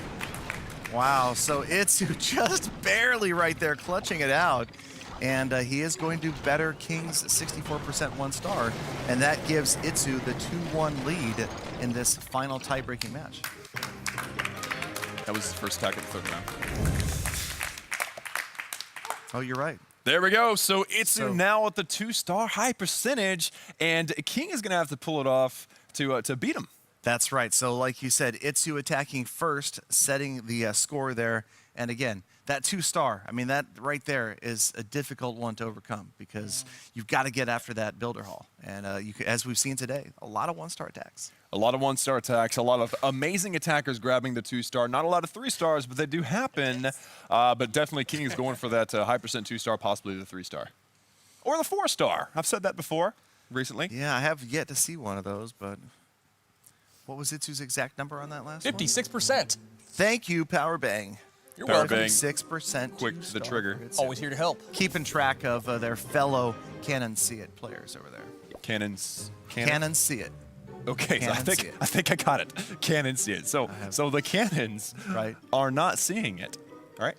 Wow, so Itsu just barely right there clutching it out. And he is going to better King's 64% 1-star. And that gives Itsu the 2-1 lead in this final tie-breaking match. That was his first attack of the 3rd round. Oh, you're right. There we go. So Itsu So- now at the 2-star, high percentage, and King is going to have to pull it off to beat him. That's right. So like you said, Itsu attacking first, setting the score there. And again, that 2-star, I mean, that right there is a difficult one to overcome because you've got to get after that Builder Hall. And as we've seen today, a lot of 1-star attacks. A lot of 1-star attacks, a lot of amazing attackers grabbing the 2-star. Not a lot of 3-stars, but they do happen. But definitely King is going for that high percent 2-star, possibly the 3-star. Or the 4-star. I've said that before recently. Yeah, I have yet to see one of those, but what was Itsu's exact number on that last one? 56%. Thank you, Power Bang. You're Power welcome. Bang. 6% Quick to the trigger. Always here to help. Keeping track of their fellow Canon See It players over there. Cannon. Canon See It. Okay, so Cannon see it. I think I got it. Cannon see it. So the cannons Right. are not seeing it, right?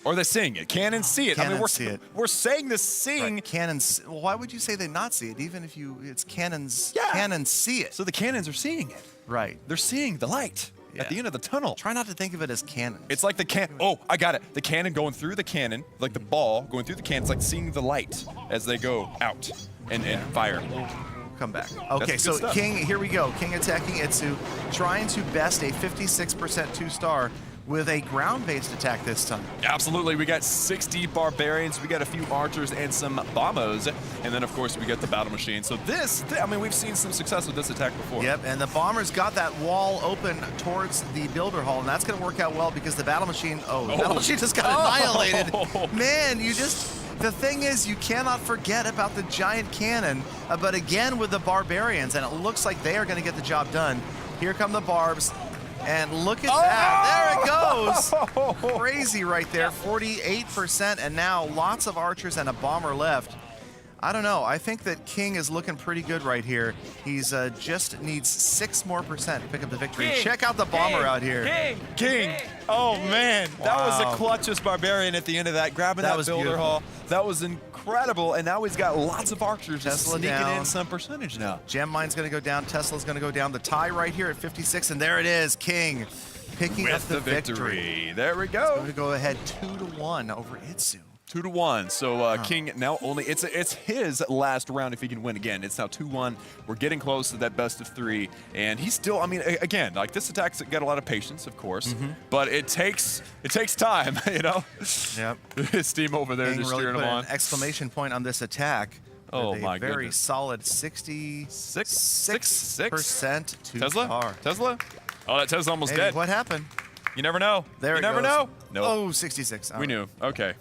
Or they're seeing it. Cannons see it. I mean, Cannons see it. we're saying this seeing. Right. Cannons. Well, why would you say they not see it? Even if it's cannons. Yeah. Cannons see it. So the cannons are seeing it. Right. They're seeing the light Yeah. at the end of the tunnel. Try not to think of it as cannons. It's like the can. Oh, I got it. The cannon going through the cannon, like the ball going through the cannon. It's like seeing the light as they go out and fire. Come back. Okay, good so stuff. King, here we go. King attacking Itsu, trying to best a 56% 2-star with a ground-based attack this time. Absolutely. We got 60 barbarians, we got a few archers and some bombos, and then of course we got the battle machine. So I mean, we've seen some success with this attack before. Yep, and the bombers got that wall open towards the Builder Hall, and that's going to work out well because the battle machine, the battle machine just got annihilated. Man, the thing is, you cannot forget about the giant cannon, but again with the barbarians, and it looks like they are going to get the job done. Here come the barbs, and look at that. There it goes. Crazy right there, 48%, and now lots of archers and a bomber left. I don't know. I think that King is looking pretty good right here. He's just needs 6% more to pick up the victory. King, Check out the bomber out here. King. Oh man, that was Wow. the clutchest barbarian at the end of that, grabbing That that was Builder beautiful. Hall. That was incredible, and now he's got lots of archers just Tesla sneaking down. in some percentage now. Gem Mine's going to go down. Tesla's going to go down. The tie right here at 56, and there it is. King picking up With the the victory. There we go. Going to go ahead 2-1 over Itsu. 2-1. So King now only it's his last round if he can win again. It's now 2-1. We're getting close to that best of 3, and he's still. I mean, again, like this attack's got a lot of patience, of course, but it takes time, you know. Yep. His team over there King just really cheering put him an on. exclamation point on this attack. Oh with a my very goodness. solid 66% Tesla? Tesla? Oh, that Tesla's almost Hey, dead. what happened? You never know. There you it never goes. know. No. Oh, 66. We knew. Okay.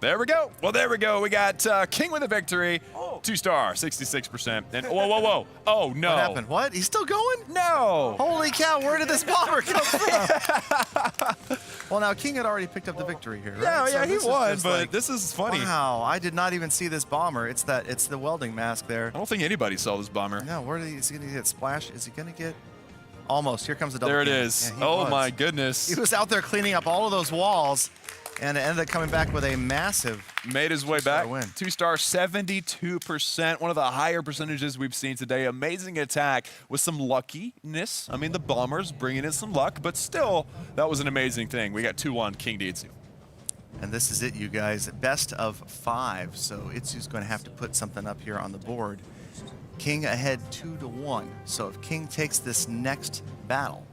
There we go. Well, there we go. We got King with a victory. 2-star, 66%. And whoa, whoa, whoa. Oh, no. What happened? What? He's still going? No. Holy cow, where did this bomber come from? Well, now, King had already picked up the victory here, right? Yeah, yeah, he this is won, just but this is funny. Wow, I did not even see this bomber. It's the welding mask there. I don't think anybody saw this bomber. No, is he going to get splash? Is he going to get... Almost. Here comes the double There it king. is. Yeah, oh, was. my goodness. He was out there cleaning up all of those walls, and it ended up coming back with a massive... Made his way back. win. 2-star, 72%. One of the higher percentages we've seen today. Amazing attack with some luckiness. I mean, the bombers bringing in some luck, but still, that was an amazing thing. We got 2-1 King to Itsu. And this is it, you guys. Best of 5. So Itsu's going to have to put something up here on the board. King ahead 2-1. So if King takes this next battle,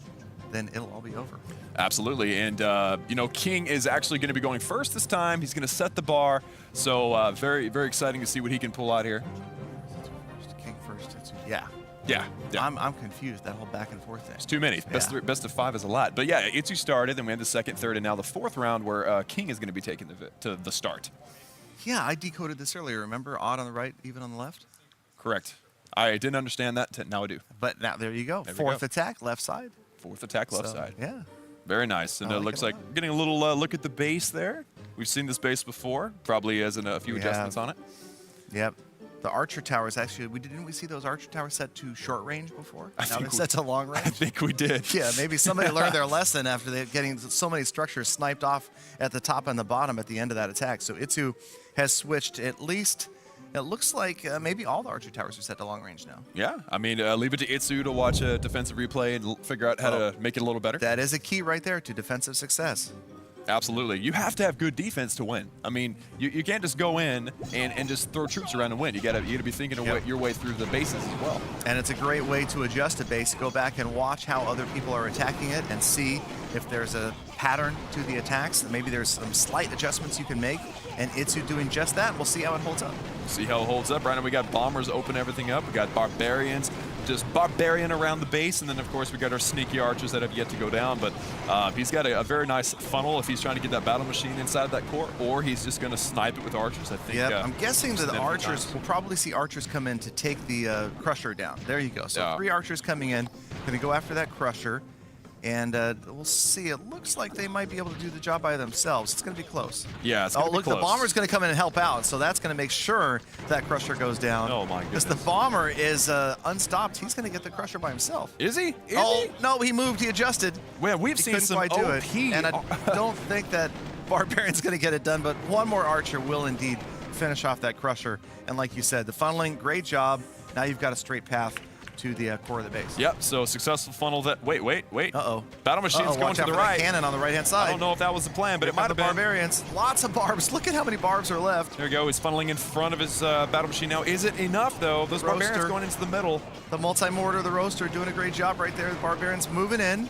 then it'll all be over. Absolutely, and you know, King is actually going to be going first this time. He's going to set the bar, so very, very exciting to see what he can pull out here. King first, Itsu. Yeah. Yeah. I'm confused, that whole back and forth thing. It's too many. Best of 5 is a lot. But yeah, Itsu started, then we had the second, third, and now the fourth round where King is going to be taking the start. Yeah, I decoded this earlier. Remember, odd on the right, even on the left? Correct. I didn't understand that. Now I do. But now there you go. Fourth attack, left side. Fourth attack, left side. Yeah. Very nice. And it looks like getting a little look at the base there. We've seen this base before. Probably has a few adjustments on it. Yep. The archer towers actually, didn't we see those archer towers set to short range before? I now think they're set to long range. I think we did. Yeah, maybe somebody learned their lesson after they're getting so many structures sniped off at the top and the bottom at the end of that attack. So Itsu has switched at least. It looks like maybe all the archer towers are set to long range now. Yeah, I mean, leave it to Itsu to watch a defensive replay and figure out how to make it a little better. That is a key right there to defensive success. Absolutely. You have to have good defense to win. I mean, you can't just go in and just throw troops around and win. You gotta be thinking your way through the bases as well. And it's a great way to adjust a base. Go back and watch how other people are attacking it and see if there's a pattern to the attacks. Maybe there's some slight adjustments you can make. And Itsu doing just that. We'll see how it holds up. See how it holds up. Right now we got bombers open everything up. We got barbarians, just barbarian around the base. And then, of course, we got our sneaky archers that have yet to go down. But he's got a very nice funnel if he's trying to get that battle machine inside of that core, or he's just going to snipe it with archers, I think. Yeah, I'm guessing that the archers, we'll probably see archers come in to take the crusher down. There you go. So 3 archers coming in, going to go after that crusher. And we'll see. It looks like they might be able to do the job by themselves. It's going to be close. Yeah, it's going to be close. The bomber's going to come in and help out, so that's going to make sure that crusher goes down. Oh, my goodness. Because the bomber is unstopped. He's going to get the crusher by himself. Is he? No, he moved. He adjusted. Well, we've seen some quite do OP. it. And I don't think that Barbarian's going to get it done, but one more archer will indeed finish off that crusher. And like you said, the funneling, great job. Now you've got a straight path to the core of the base. Yep, so successful funnel that, wait. Uh-oh. Battle machine's going to the right. Cannon on the right-hand side. I don't know if that was the plan, but it might have been. Barbarians, lots of barbs. Look at how many barbs are left. There we go, he's funneling in front of his battle machine now. Is it enough, though? Those barbarians going into the middle. The multi-mortar, the roaster, doing a great job right there. The barbarians moving in.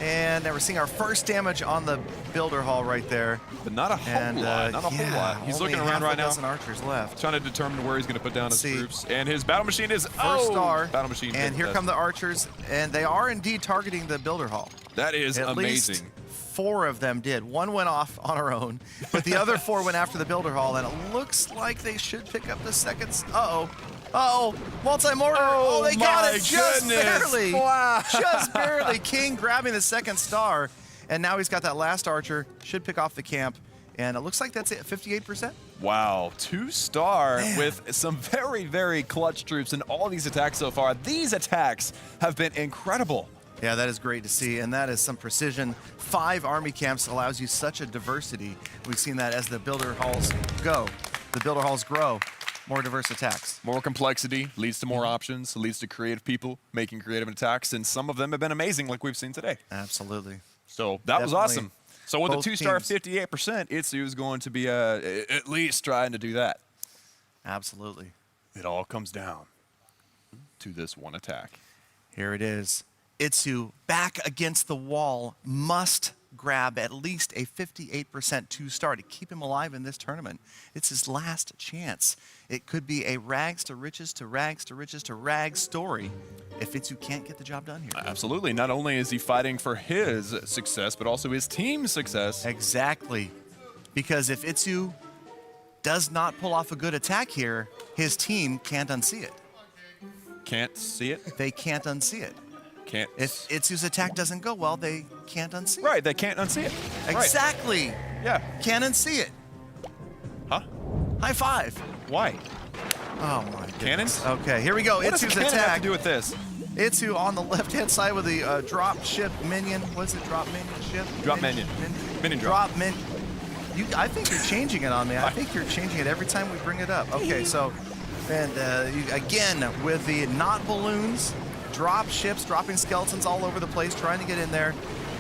And we're seeing our first damage on the builder hall right there. But not a whole lot, not a whole lot. He's looking around right now. Archers left. Trying to determine where he's going to put down his troops. And his battle machine is first star. Battle machine. And here come the archers. And they are indeed targeting the builder hall. That is At amazing. Least 4 of them did. 1 went off on our own, but the other 4 went after the builder hall. And it looks like they should pick up the second. Uh-oh, multi-mortar. Oh, they got it just barely. Wow. Just barely. King grabbing the second star. And now he's got that last archer. Should pick off the camp. And it looks like that's it, 58%. Wow, 2-star with some very, very clutch troops in all these attacks so far. These attacks have been incredible. Yeah, that is great to see, and that is some precision. 5 army camps allows you such a diversity. We've seen that as the builder halls go. The builder halls grow. More diverse attacks. More complexity leads to more options, leads to creative people making creative attacks, and some of them have been amazing like we've seen today. Absolutely. So that was awesome. So with a 2-star, teams. 58%, Itsu is going to be at least trying to do that. Absolutely. It all comes down to this one attack. Here it is. Itsu back against the wall, must grab at least a 58% 2-star to keep him alive in this tournament. It's his last chance. It could be a rags to riches to rags to riches to rags story if Itsu can't get the job done here. Absolutely. Not only is he fighting for his success, but also his team's success. Exactly. Because if Itsu does not pull off a good attack here, his team can't unsee it. Can't see it? They can't unsee it. Can't. If Itsu's attack doesn't go well, they can't unsee it. Right, they can't unsee it. Exactly. Right. Yeah. Can't unsee it. Huh? High five. Why? Oh my goodness. Cannons? Okay, here we go. What does Itsu's a cannon attack. have to do with this? Itsu on the left-hand side with the drop ship minion. What's it? Drop minion ship? Drop minion. Minion drop. Drop minion. I think you're changing it on me. I think you're changing it every time we bring it up. Okay, so, and again, with the not balloons, drop ships, dropping skeletons all over the place, trying to get in there.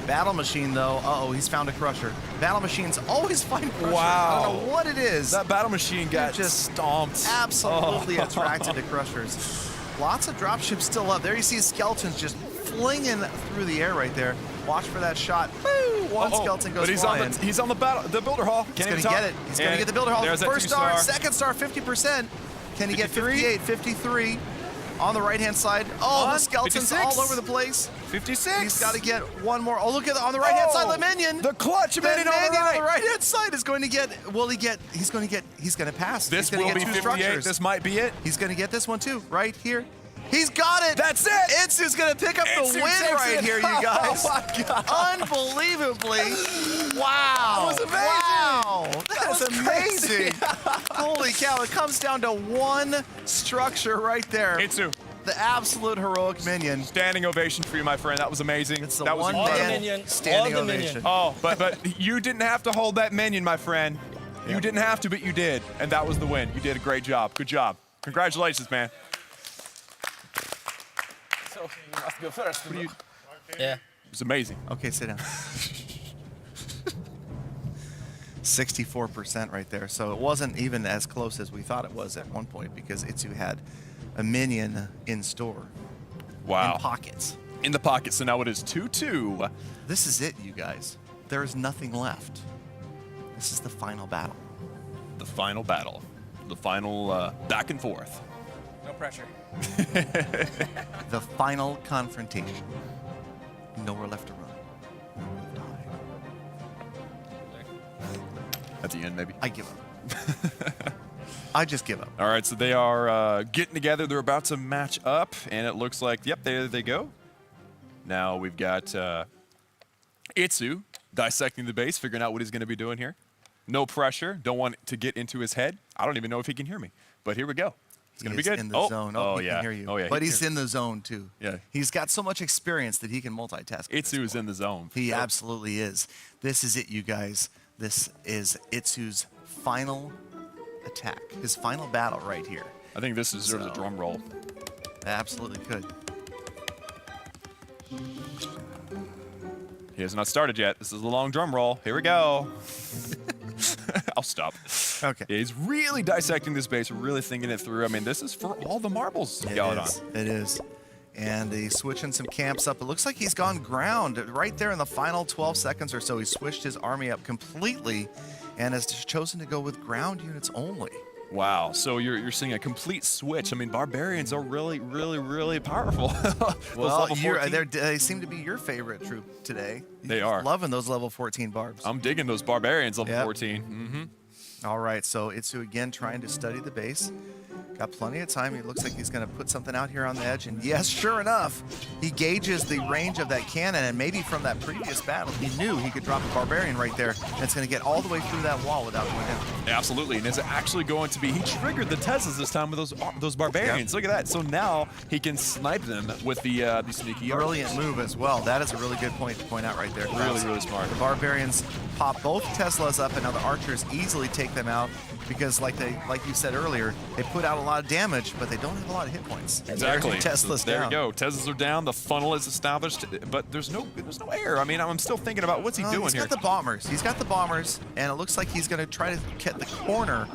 Battle Machine, though, uh-oh, he's found a crusher. Battle Machines always find crusher. Wow. I don't know what it is. That Battle Machine got just stomped. Absolutely attracted to crushers. Lots of drop ships still up. There you see skeletons just flinging through the air right there. Watch for that shot. Woo! One skeleton goes but flying. he's on the Builder Hall. He's going to get it. He's going to get the Builder Hall. First star, second star, 50%. Can he get 58, 53? On the right-hand side. Oh, the skeletons 56. all over the place. 56. He's got to get one more. Oh, look at on the right-hand side, the minion. The clutch minion on the right. Right-hand side is going to get. Will he get? He's going to pass. This he's going will to be get 58. two structures. This might be it. He's going to get this one too, right here. He's got it. That's it. Itsu's going to pick up the Itsu win takes right it. here, you guys. Oh my God. Unbelievably. Wow. That was amazing. Wow. That was is amazing. Holy cow. It comes down to one structure right there. Itsu. The absolute heroic minion. Standing ovation for you, my friend. That was amazing. It's the that was one incredible. man standing ovation. Oh, but you didn't have to hold that minion, my friend. You didn't have to, but you did. And that was the win. You did a great job. Good job. Congratulations, man. So you must go first. Yeah. It was amazing. Okay, sit down. 64% right there. So it wasn't even as close as we thought it was at one point because Itsu had a minion in store. Wow. In pockets. In the pocket. So now it is 2-2. This is it, you guys. There is nothing left. This is the final battle. The final battle. The final back and forth. No pressure. The final confrontation. Nowhere left to run. Nowhere left to hide. At the end, maybe. I give up. I just give up. All right, so they are getting together. They're about to match up, and it looks like, yep, there they go. Now we've got Itsu dissecting the base, figuring out what he's going to be doing here. No pressure. Don't want to get into his head. I don't even know if he can hear me, but here we go. It's going to be good. In the zone. Oh, he yeah. can hear you. Oh, yeah. But he's in the zone, too. Yeah. He's got so much experience that he can multitask. Itsu is in the zone. He absolutely is. This is it, you guys. This is Itsu's final attack, his final battle right here. I think this deserves a drum roll. Absolutely could. He has not started yet. This is a long drum roll. Here we go. I'll stop. Okay. Yeah, he's really dissecting this base, really thinking it through. I mean, this is for all the marbles, Galadon. It is. And he's switching some camps up. It looks like he's gone ground right there in the final 12 seconds or so. He switched his army up completely and has chosen to go with ground units only. Wow. So you're seeing a complete switch. I mean, barbarians are really, really, really powerful. Well, they seem to be your favorite troop today. They are. Loving those level 14 barbs. I'm digging those barbarians level 14. Mm-hmm. All right, so Itsu again trying to study the base. Got plenty of time. He looks like he's going to put something out here on the edge. And yes, sure enough, he gauges the range of that cannon. And maybe from that previous battle, he knew he could drop a barbarian right there. And it's going to get all the way through that wall without going down. Absolutely. And is it actually going to be? He triggered the Teslas this time with those barbarians. Yep. Look at that. So now he can snipe them with the sneaky. Brilliant move as well. That is a really good point to point out right there. Really, really smart. The barbarians pop both Teslas up, and now the archers easily take them out. Because like you said earlier, they put out a lot of damage, but they don't have a lot of hit points. Exactly. Teslas so there down. you go. Teslas are down. The funnel is established, but there's no air. I mean, I'm still thinking about what's he doing here. He's got the bombers. He's got the bombers, and it looks like he's going to try to get the corner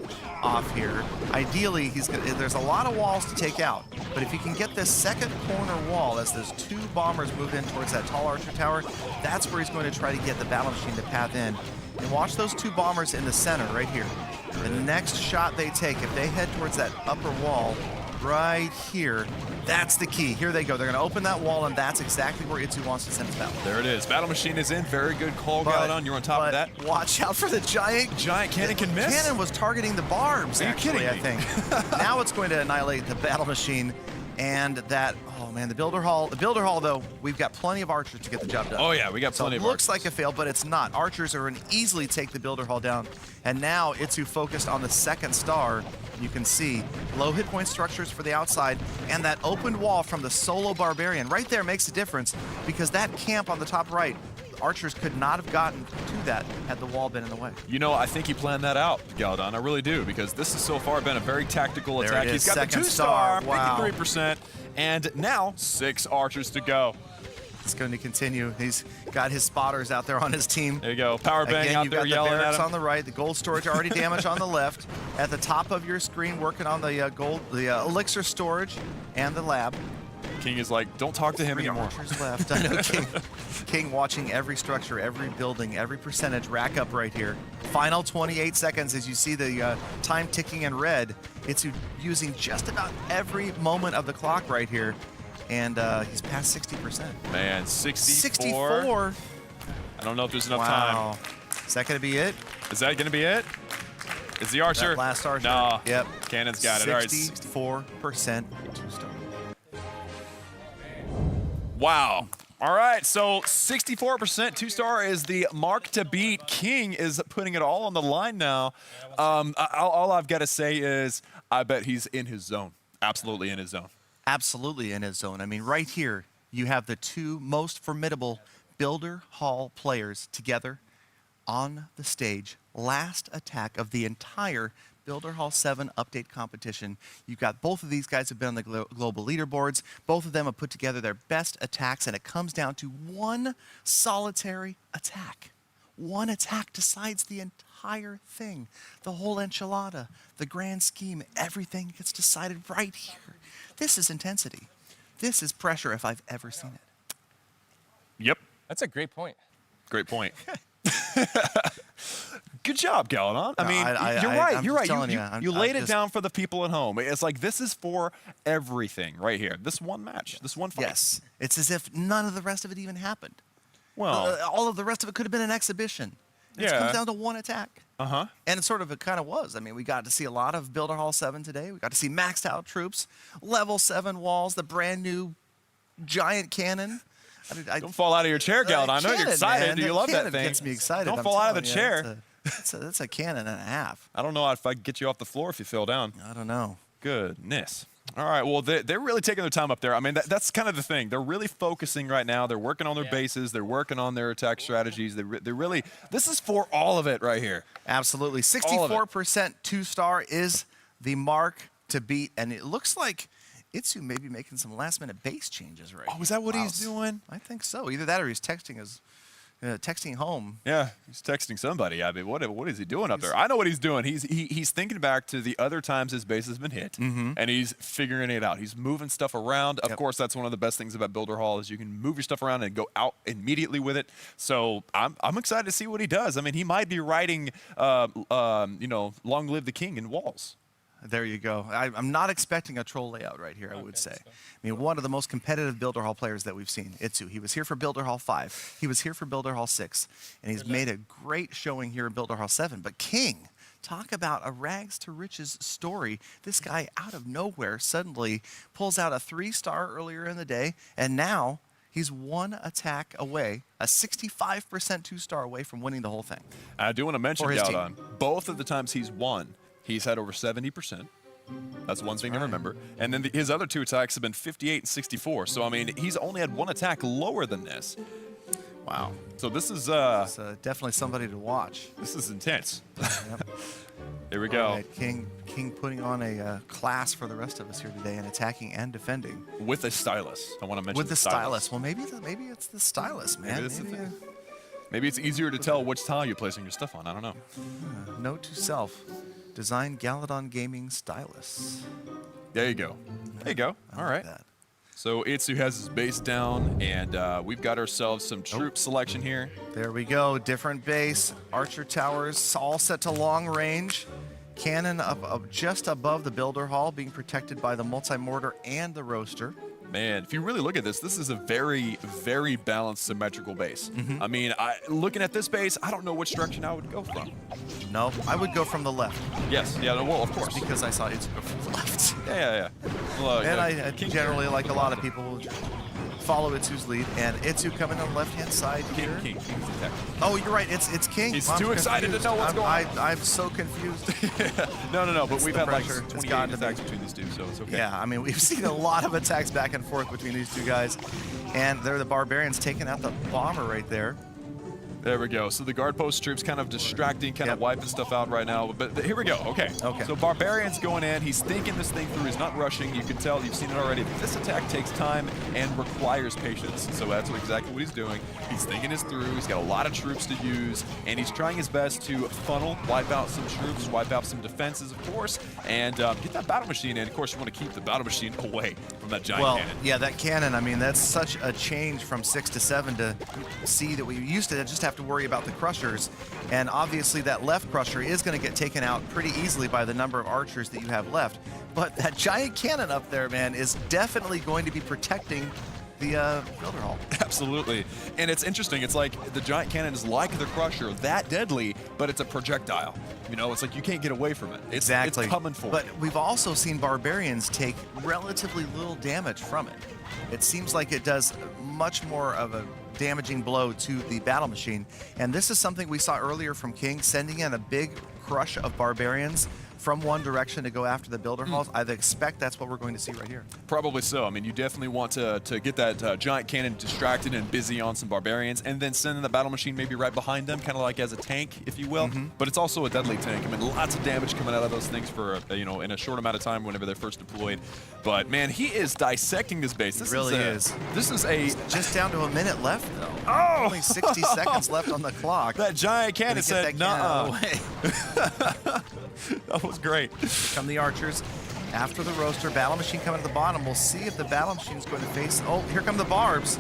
off here. Ideally, there's a lot of walls to take out, but if he can get this second corner wall as those two bombers move in towards that tall archer tower, that's where he's going to try to get the battle machine to path in. And watch those two bombers in the center right here. The next shot they take, if they head towards that upper wall right here, That's the key. Here they go. They're going to open that wall, and that's exactly where Itsu wants to send his battle. There it is. Battle Machine is in. Very good call, Galadon. You're on top of that. Watch out for the giant. Giant cannon can miss. Cannon was targeting the barbs, actually, I think. Now it's going to annihilate the Battle Machine. And that, oh man, the Builder Hall. The Builder Hall, though, we've got plenty of archers to get the job done. Oh yeah, we got plenty of archers. It looks archers. like a fail, but it's not. Archers are going to easily take the Builder Hall down. And now Itsu focused on the second star. You can see low hit point structures for the outside, and that opened wall from the solo Barbarian. Right there makes a difference, because that camp on the top right, archers could not have gotten to that had the wall been in the way. You know, I think he planned that out, Galadon. I really do, because this has so far been a very tactical attack. It is. He's got Second the 2-star, Wow. 53%, and now 6 archers to go. It's going to continue. He's got his spotters out there on his team. There you go. Power bang Again, out you've there got yelling the at barracks him. on the right, the gold storage already damaged on the left. At the top of your screen, working on the elixir storage and the lab. King is like, don't talk to him 3 anymore. archers left. I know King watching every structure, every building, every percentage rack up right here. Final 28 seconds as you see the time ticking in red. It's using just about every moment of the clock right here. And he's past 60%. Man, 64. 64. I don't know if there's enough Wow. time. Is that going to be it? Is that going to be it? Is the archer? That last archer. No. Yep. Cannon's got it. All right. 64% 2-star. Wow. All right, so 64% 2-star is the mark to beat. King is putting it all on the line now. All I've got to say is I bet he's in his zone. Absolutely in his zone. Absolutely in his zone. I mean, right here, you have the 2 most formidable Builder Hall players together on the stage. Last attack of the entire Builder Hall 7 update competition. You've got both of these guys have been on the global leaderboards. Both of them have put together their best attacks, and it comes down to one solitary attack. One attack decides the entire thing. The whole enchilada, the grand scheme, everything gets decided right here. This is intensity. This is pressure if I've ever seen it. Yep. That's a great point. Great point. Good job, Galadon. I mean, you're I'm right. just You're right. telling You laid it down for the people at home. It's like this is for everything right here. This one match, this one fight. Yes. It's as if none of the rest of it even happened. Well, all of the rest of it could have been an exhibition. It comes down to one attack. Uh-huh. And it kind of was. I mean, we got to see a lot of Builder Hall 7 today. We got to see maxed out troops, level 7 walls, the brand new giant cannon. Don't fall out of your chair, Galadon. I know you're excited. Man. You love that thing. Gets me excited. Don't I'm fall out of the telling you, chair. That's a cannon and a half. I don't know if I can get you off the floor if you fell down. I don't know. Goodness. All right, well, they're really taking their time up there. I mean, that's kind of the thing. They're really focusing right now. They're working on their bases. They're working on their attack strategies. They're really, this is for all of it right here. Absolutely. 64% 2-star is the mark to beat, and it looks like Itsu may be making some last-minute base changes right Oh, is that what he's doing? I think so. Either that or he's texting home. Yeah, he's texting somebody. I mean, what is he doing up there? I know what he's doing. He's thinking back to the other times his base has been hit, and he's figuring it out. He's moving stuff around. Of course, that's one of the best things about Builder Hall is you can move your stuff around and go out immediately with it. So I'm excited to see what he does. I mean, he might be writing, "Long live the king" in walls. There you go. I'm not expecting a troll layout right here, I would say. I mean, one of the most competitive Builder Hall players that we've seen, Itsu. He was here for Builder Hall 5. He was here for Builder Hall 6. And he's made a great showing here in Builder Hall 7. But King, talk about a rags to riches story. This guy, out of nowhere, suddenly pulls out a 3-star earlier in the day. And now he's one attack away, a 65% 2-star away from winning the whole thing. I do want to mention, For his Galadon, both of the times he's won, he's had over 70%. That's one thing to remember. And then his other 2 attacks have been 58 and 64. So, I mean, he's only had 1 attack lower than this. Wow. So this is definitely somebody to watch. This is intense. Yep. Here we go. All right, King putting on a class for the rest of us here today and attacking and defending. With a stylus. I want to mention With the stylus. Well, maybe it's the stylus, man. Maybe that's the thing. Maybe it's easier to tell which tile you're placing your stuff on. I don't know. Note to self. Design Galadon Gaming Stylus. There you go. There you go. All right. So Itsu has his base down, and we've got ourselves some troop selection here. There we go. Different base. Archer towers all set to long range. Cannon up just above the builder hall, being protected by the multi-mortar and the roaster. Man, if you really look at this, this is a very, very balanced, symmetrical base. I mean, looking at this base, I don't know which direction I would go from. No, I would go from the left. Yes, yeah, well, of course. Just because I saw Itsu go from the left. Yeah. Well, And I generally, like a lot of people, follow Itsu's lead. And Itsu coming on the left-hand side here. King's attack. Oh, you're right. It's King. He's I'm too excited to know what's going on. I'm so confused. No, but we've had like pressure. It's 28 gotten to attacks me. between these two, so it's okay. Yeah, I mean, we've seen a lot of attacks back and forth between these two guys. And they're the Barbarians taking out the bomber right there. There we go. So the guard post troops kind of distracting, kind of wiping stuff out right now. But here we go. Okay. So Barbarian's going in. He's thinking this thing through. He's not rushing. You can tell. You've seen it already. This attack takes time and requires patience. So that's exactly what he's doing. He's thinking this through. He's got a lot of troops to use, and he's trying his best to funnel, wipe out some troops, wipe out some defenses, of course, and get that battle machine in. Of course, you want to keep the battle machine away from that giant cannon. Yeah, that cannon, I mean, that's such a change from 6 to 7 to see that we used to just have to worry about the crushers. And obviously that left crusher is going to get taken out pretty easily by the number of archers that you have left. But that giant cannon up there, man, is definitely going to be protecting the builder hall. Absolutely. And it's interesting. It's like the giant cannon is like the crusher, that deadly, but it's a projectile. You know, it's like you can't get away from it. It's coming for But you. we've also seen barbarians take relatively little damage from it. It seems like it does much more of a damaging blow to the battle machine. And this is something we saw earlier from King, sending in a big crush of barbarians from one direction to go after the builder halls. I expect that's what we're going to see right here. Probably so. I mean, you definitely want to get that giant cannon distracted and busy on some barbarians, and then send in the battle machine maybe right behind them, kind of like as a tank, if you will. But it's also a deadly tank. I mean, lots of damage coming out of those things for, you know, in a short amount of time whenever they're first deployed. But, man, he is dissecting this base. This really is. This is a... Just down to a minute left, though. Oh! Only 60 seconds left on the clock. That giant cannon said, "Nuh-uh." That was great. Here come the archers after the roaster. Battle machine coming to the bottom. We'll see if the battle machine is going to face... Oh, here come the barbs.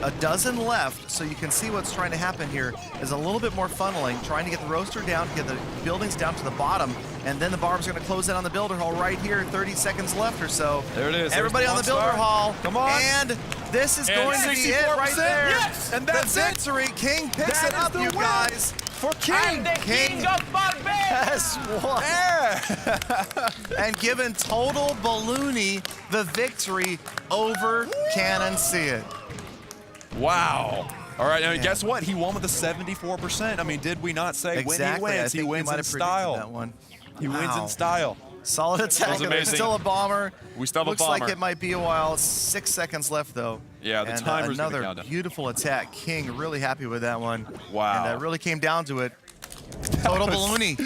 A dozen left, so you can see what's trying to happen here is a little bit more funneling, trying to get the roaster down, get the buildings down to the bottom, and then the barbs are going to close in on the builder hall right here. 30 seconds left or so. There it is. Everybody on the builder hall. Come on. And this is going to be it right there. Yes! And that's the victory. King picks That it up, is the you win guys. For King. I'm the king of barbarians! Has won. And given Total Balloony the victory over Cannon See It. Wow. All right, now guess what? He won with a 74%. I mean, did we not say Exactly. when he wins, he wins in style. That one. He wins in Wow. style. Solid attack. amazing. There's still a bomber. We still have a Looks like bomber. it might be a while. 6 seconds left, though. Yeah, the and, timer's gonna another count down. beautiful attack. King really happy with that one. Wow. And really came down to it. Total Balloony.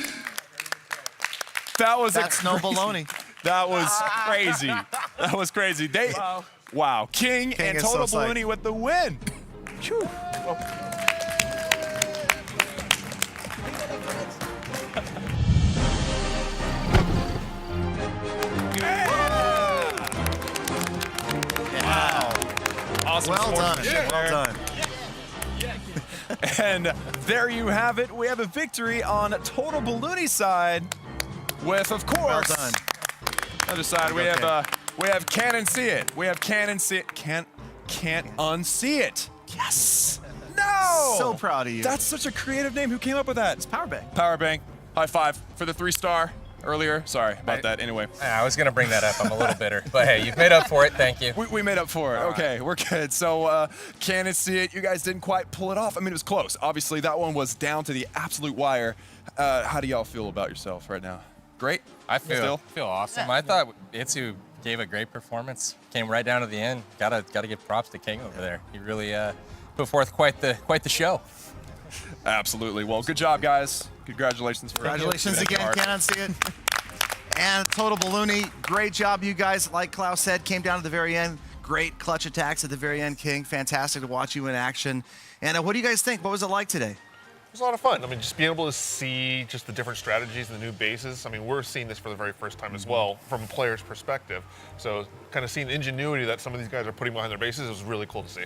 That's no baloney. That was crazy. That was crazy. Wow. King and is Total so psyched. Balloony with the win. Phew. Wow. Awesome. Well done. sportsmanship Well there. done. And there you have it. We have a victory on Total Balloony's side with, of course, Well done. other side we have Cannon See It. We have Cannon See It. Can't unsee it. Yes. No. So proud of you. That's such a creative name. Who came up with that? It's Powerbang. Powerbang. High five for the 3-star earlier. Sorry about that. Anyway. I was going to bring that up. I'm a little bitter. But hey, you've made up for it. Thank you. We made up for it. Okay, we're good. So, Cannon See It. You guys didn't quite pull it off. I mean, it was close. Obviously, that one was down to the absolute wire. How do y'all feel about yourself right now? Great? I feel awesome. I thought Itsu gave a great performance. Came right down to the end. Gotta give props to King over there. He really put forth quite the show. Absolutely. Well, good job, guys. Congratulations. Congratulations again, Cannon See It. And Total Balloony, great job, you guys. Like Klaus said, came down to the very end. Great clutch attacks at the very end, King. Fantastic to watch you in action. And what do you guys think? What was it like today? It was a lot of fun. I mean, just being able to see just the different strategies and the new bases. I mean, we're seeing this for the very first time as well from a player's perspective. So kind of seeing the ingenuity that some of these guys are putting behind their bases was really cool to see.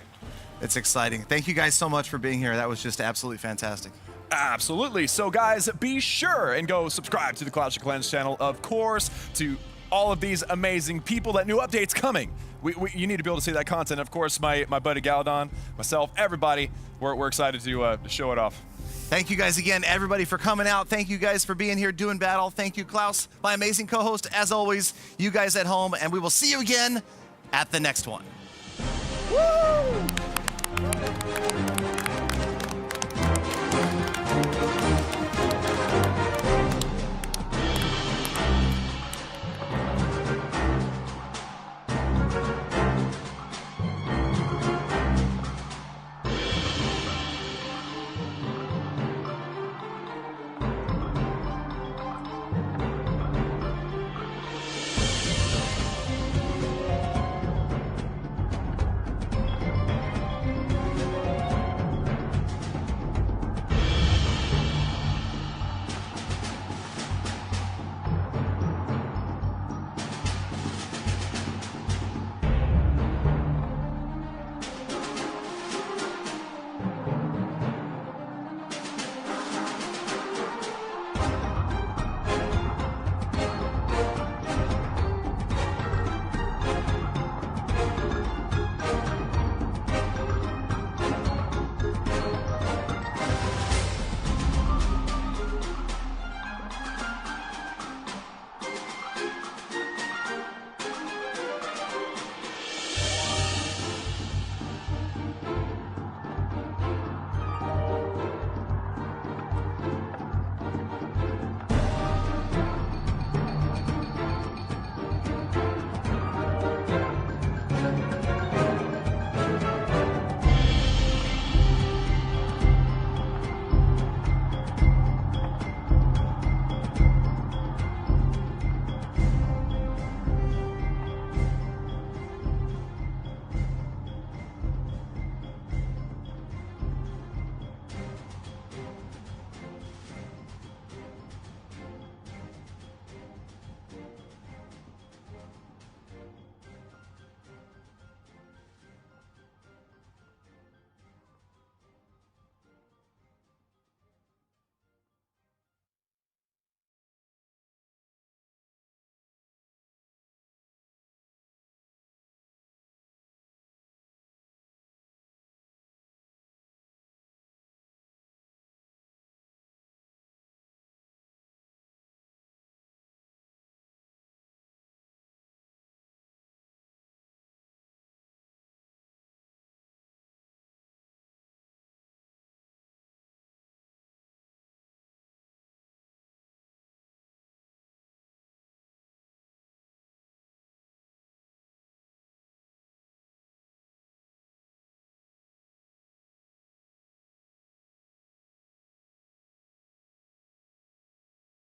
It's exciting. Thank you guys so much for being here. That was just absolutely fantastic. Absolutely. So guys, be sure and go subscribe to the Clash of Clans channel, of course, to all of these amazing people. That new update's coming. You need to be able to see that content. Of course, my buddy Galadon, myself, everybody, we're excited to show it off. Thank you guys again, everybody, for coming out. Thank you guys for being here doing battle. Thank you, Klaus, my amazing co-host, as always, you guys at home, and we will see you again at the next one. Woo!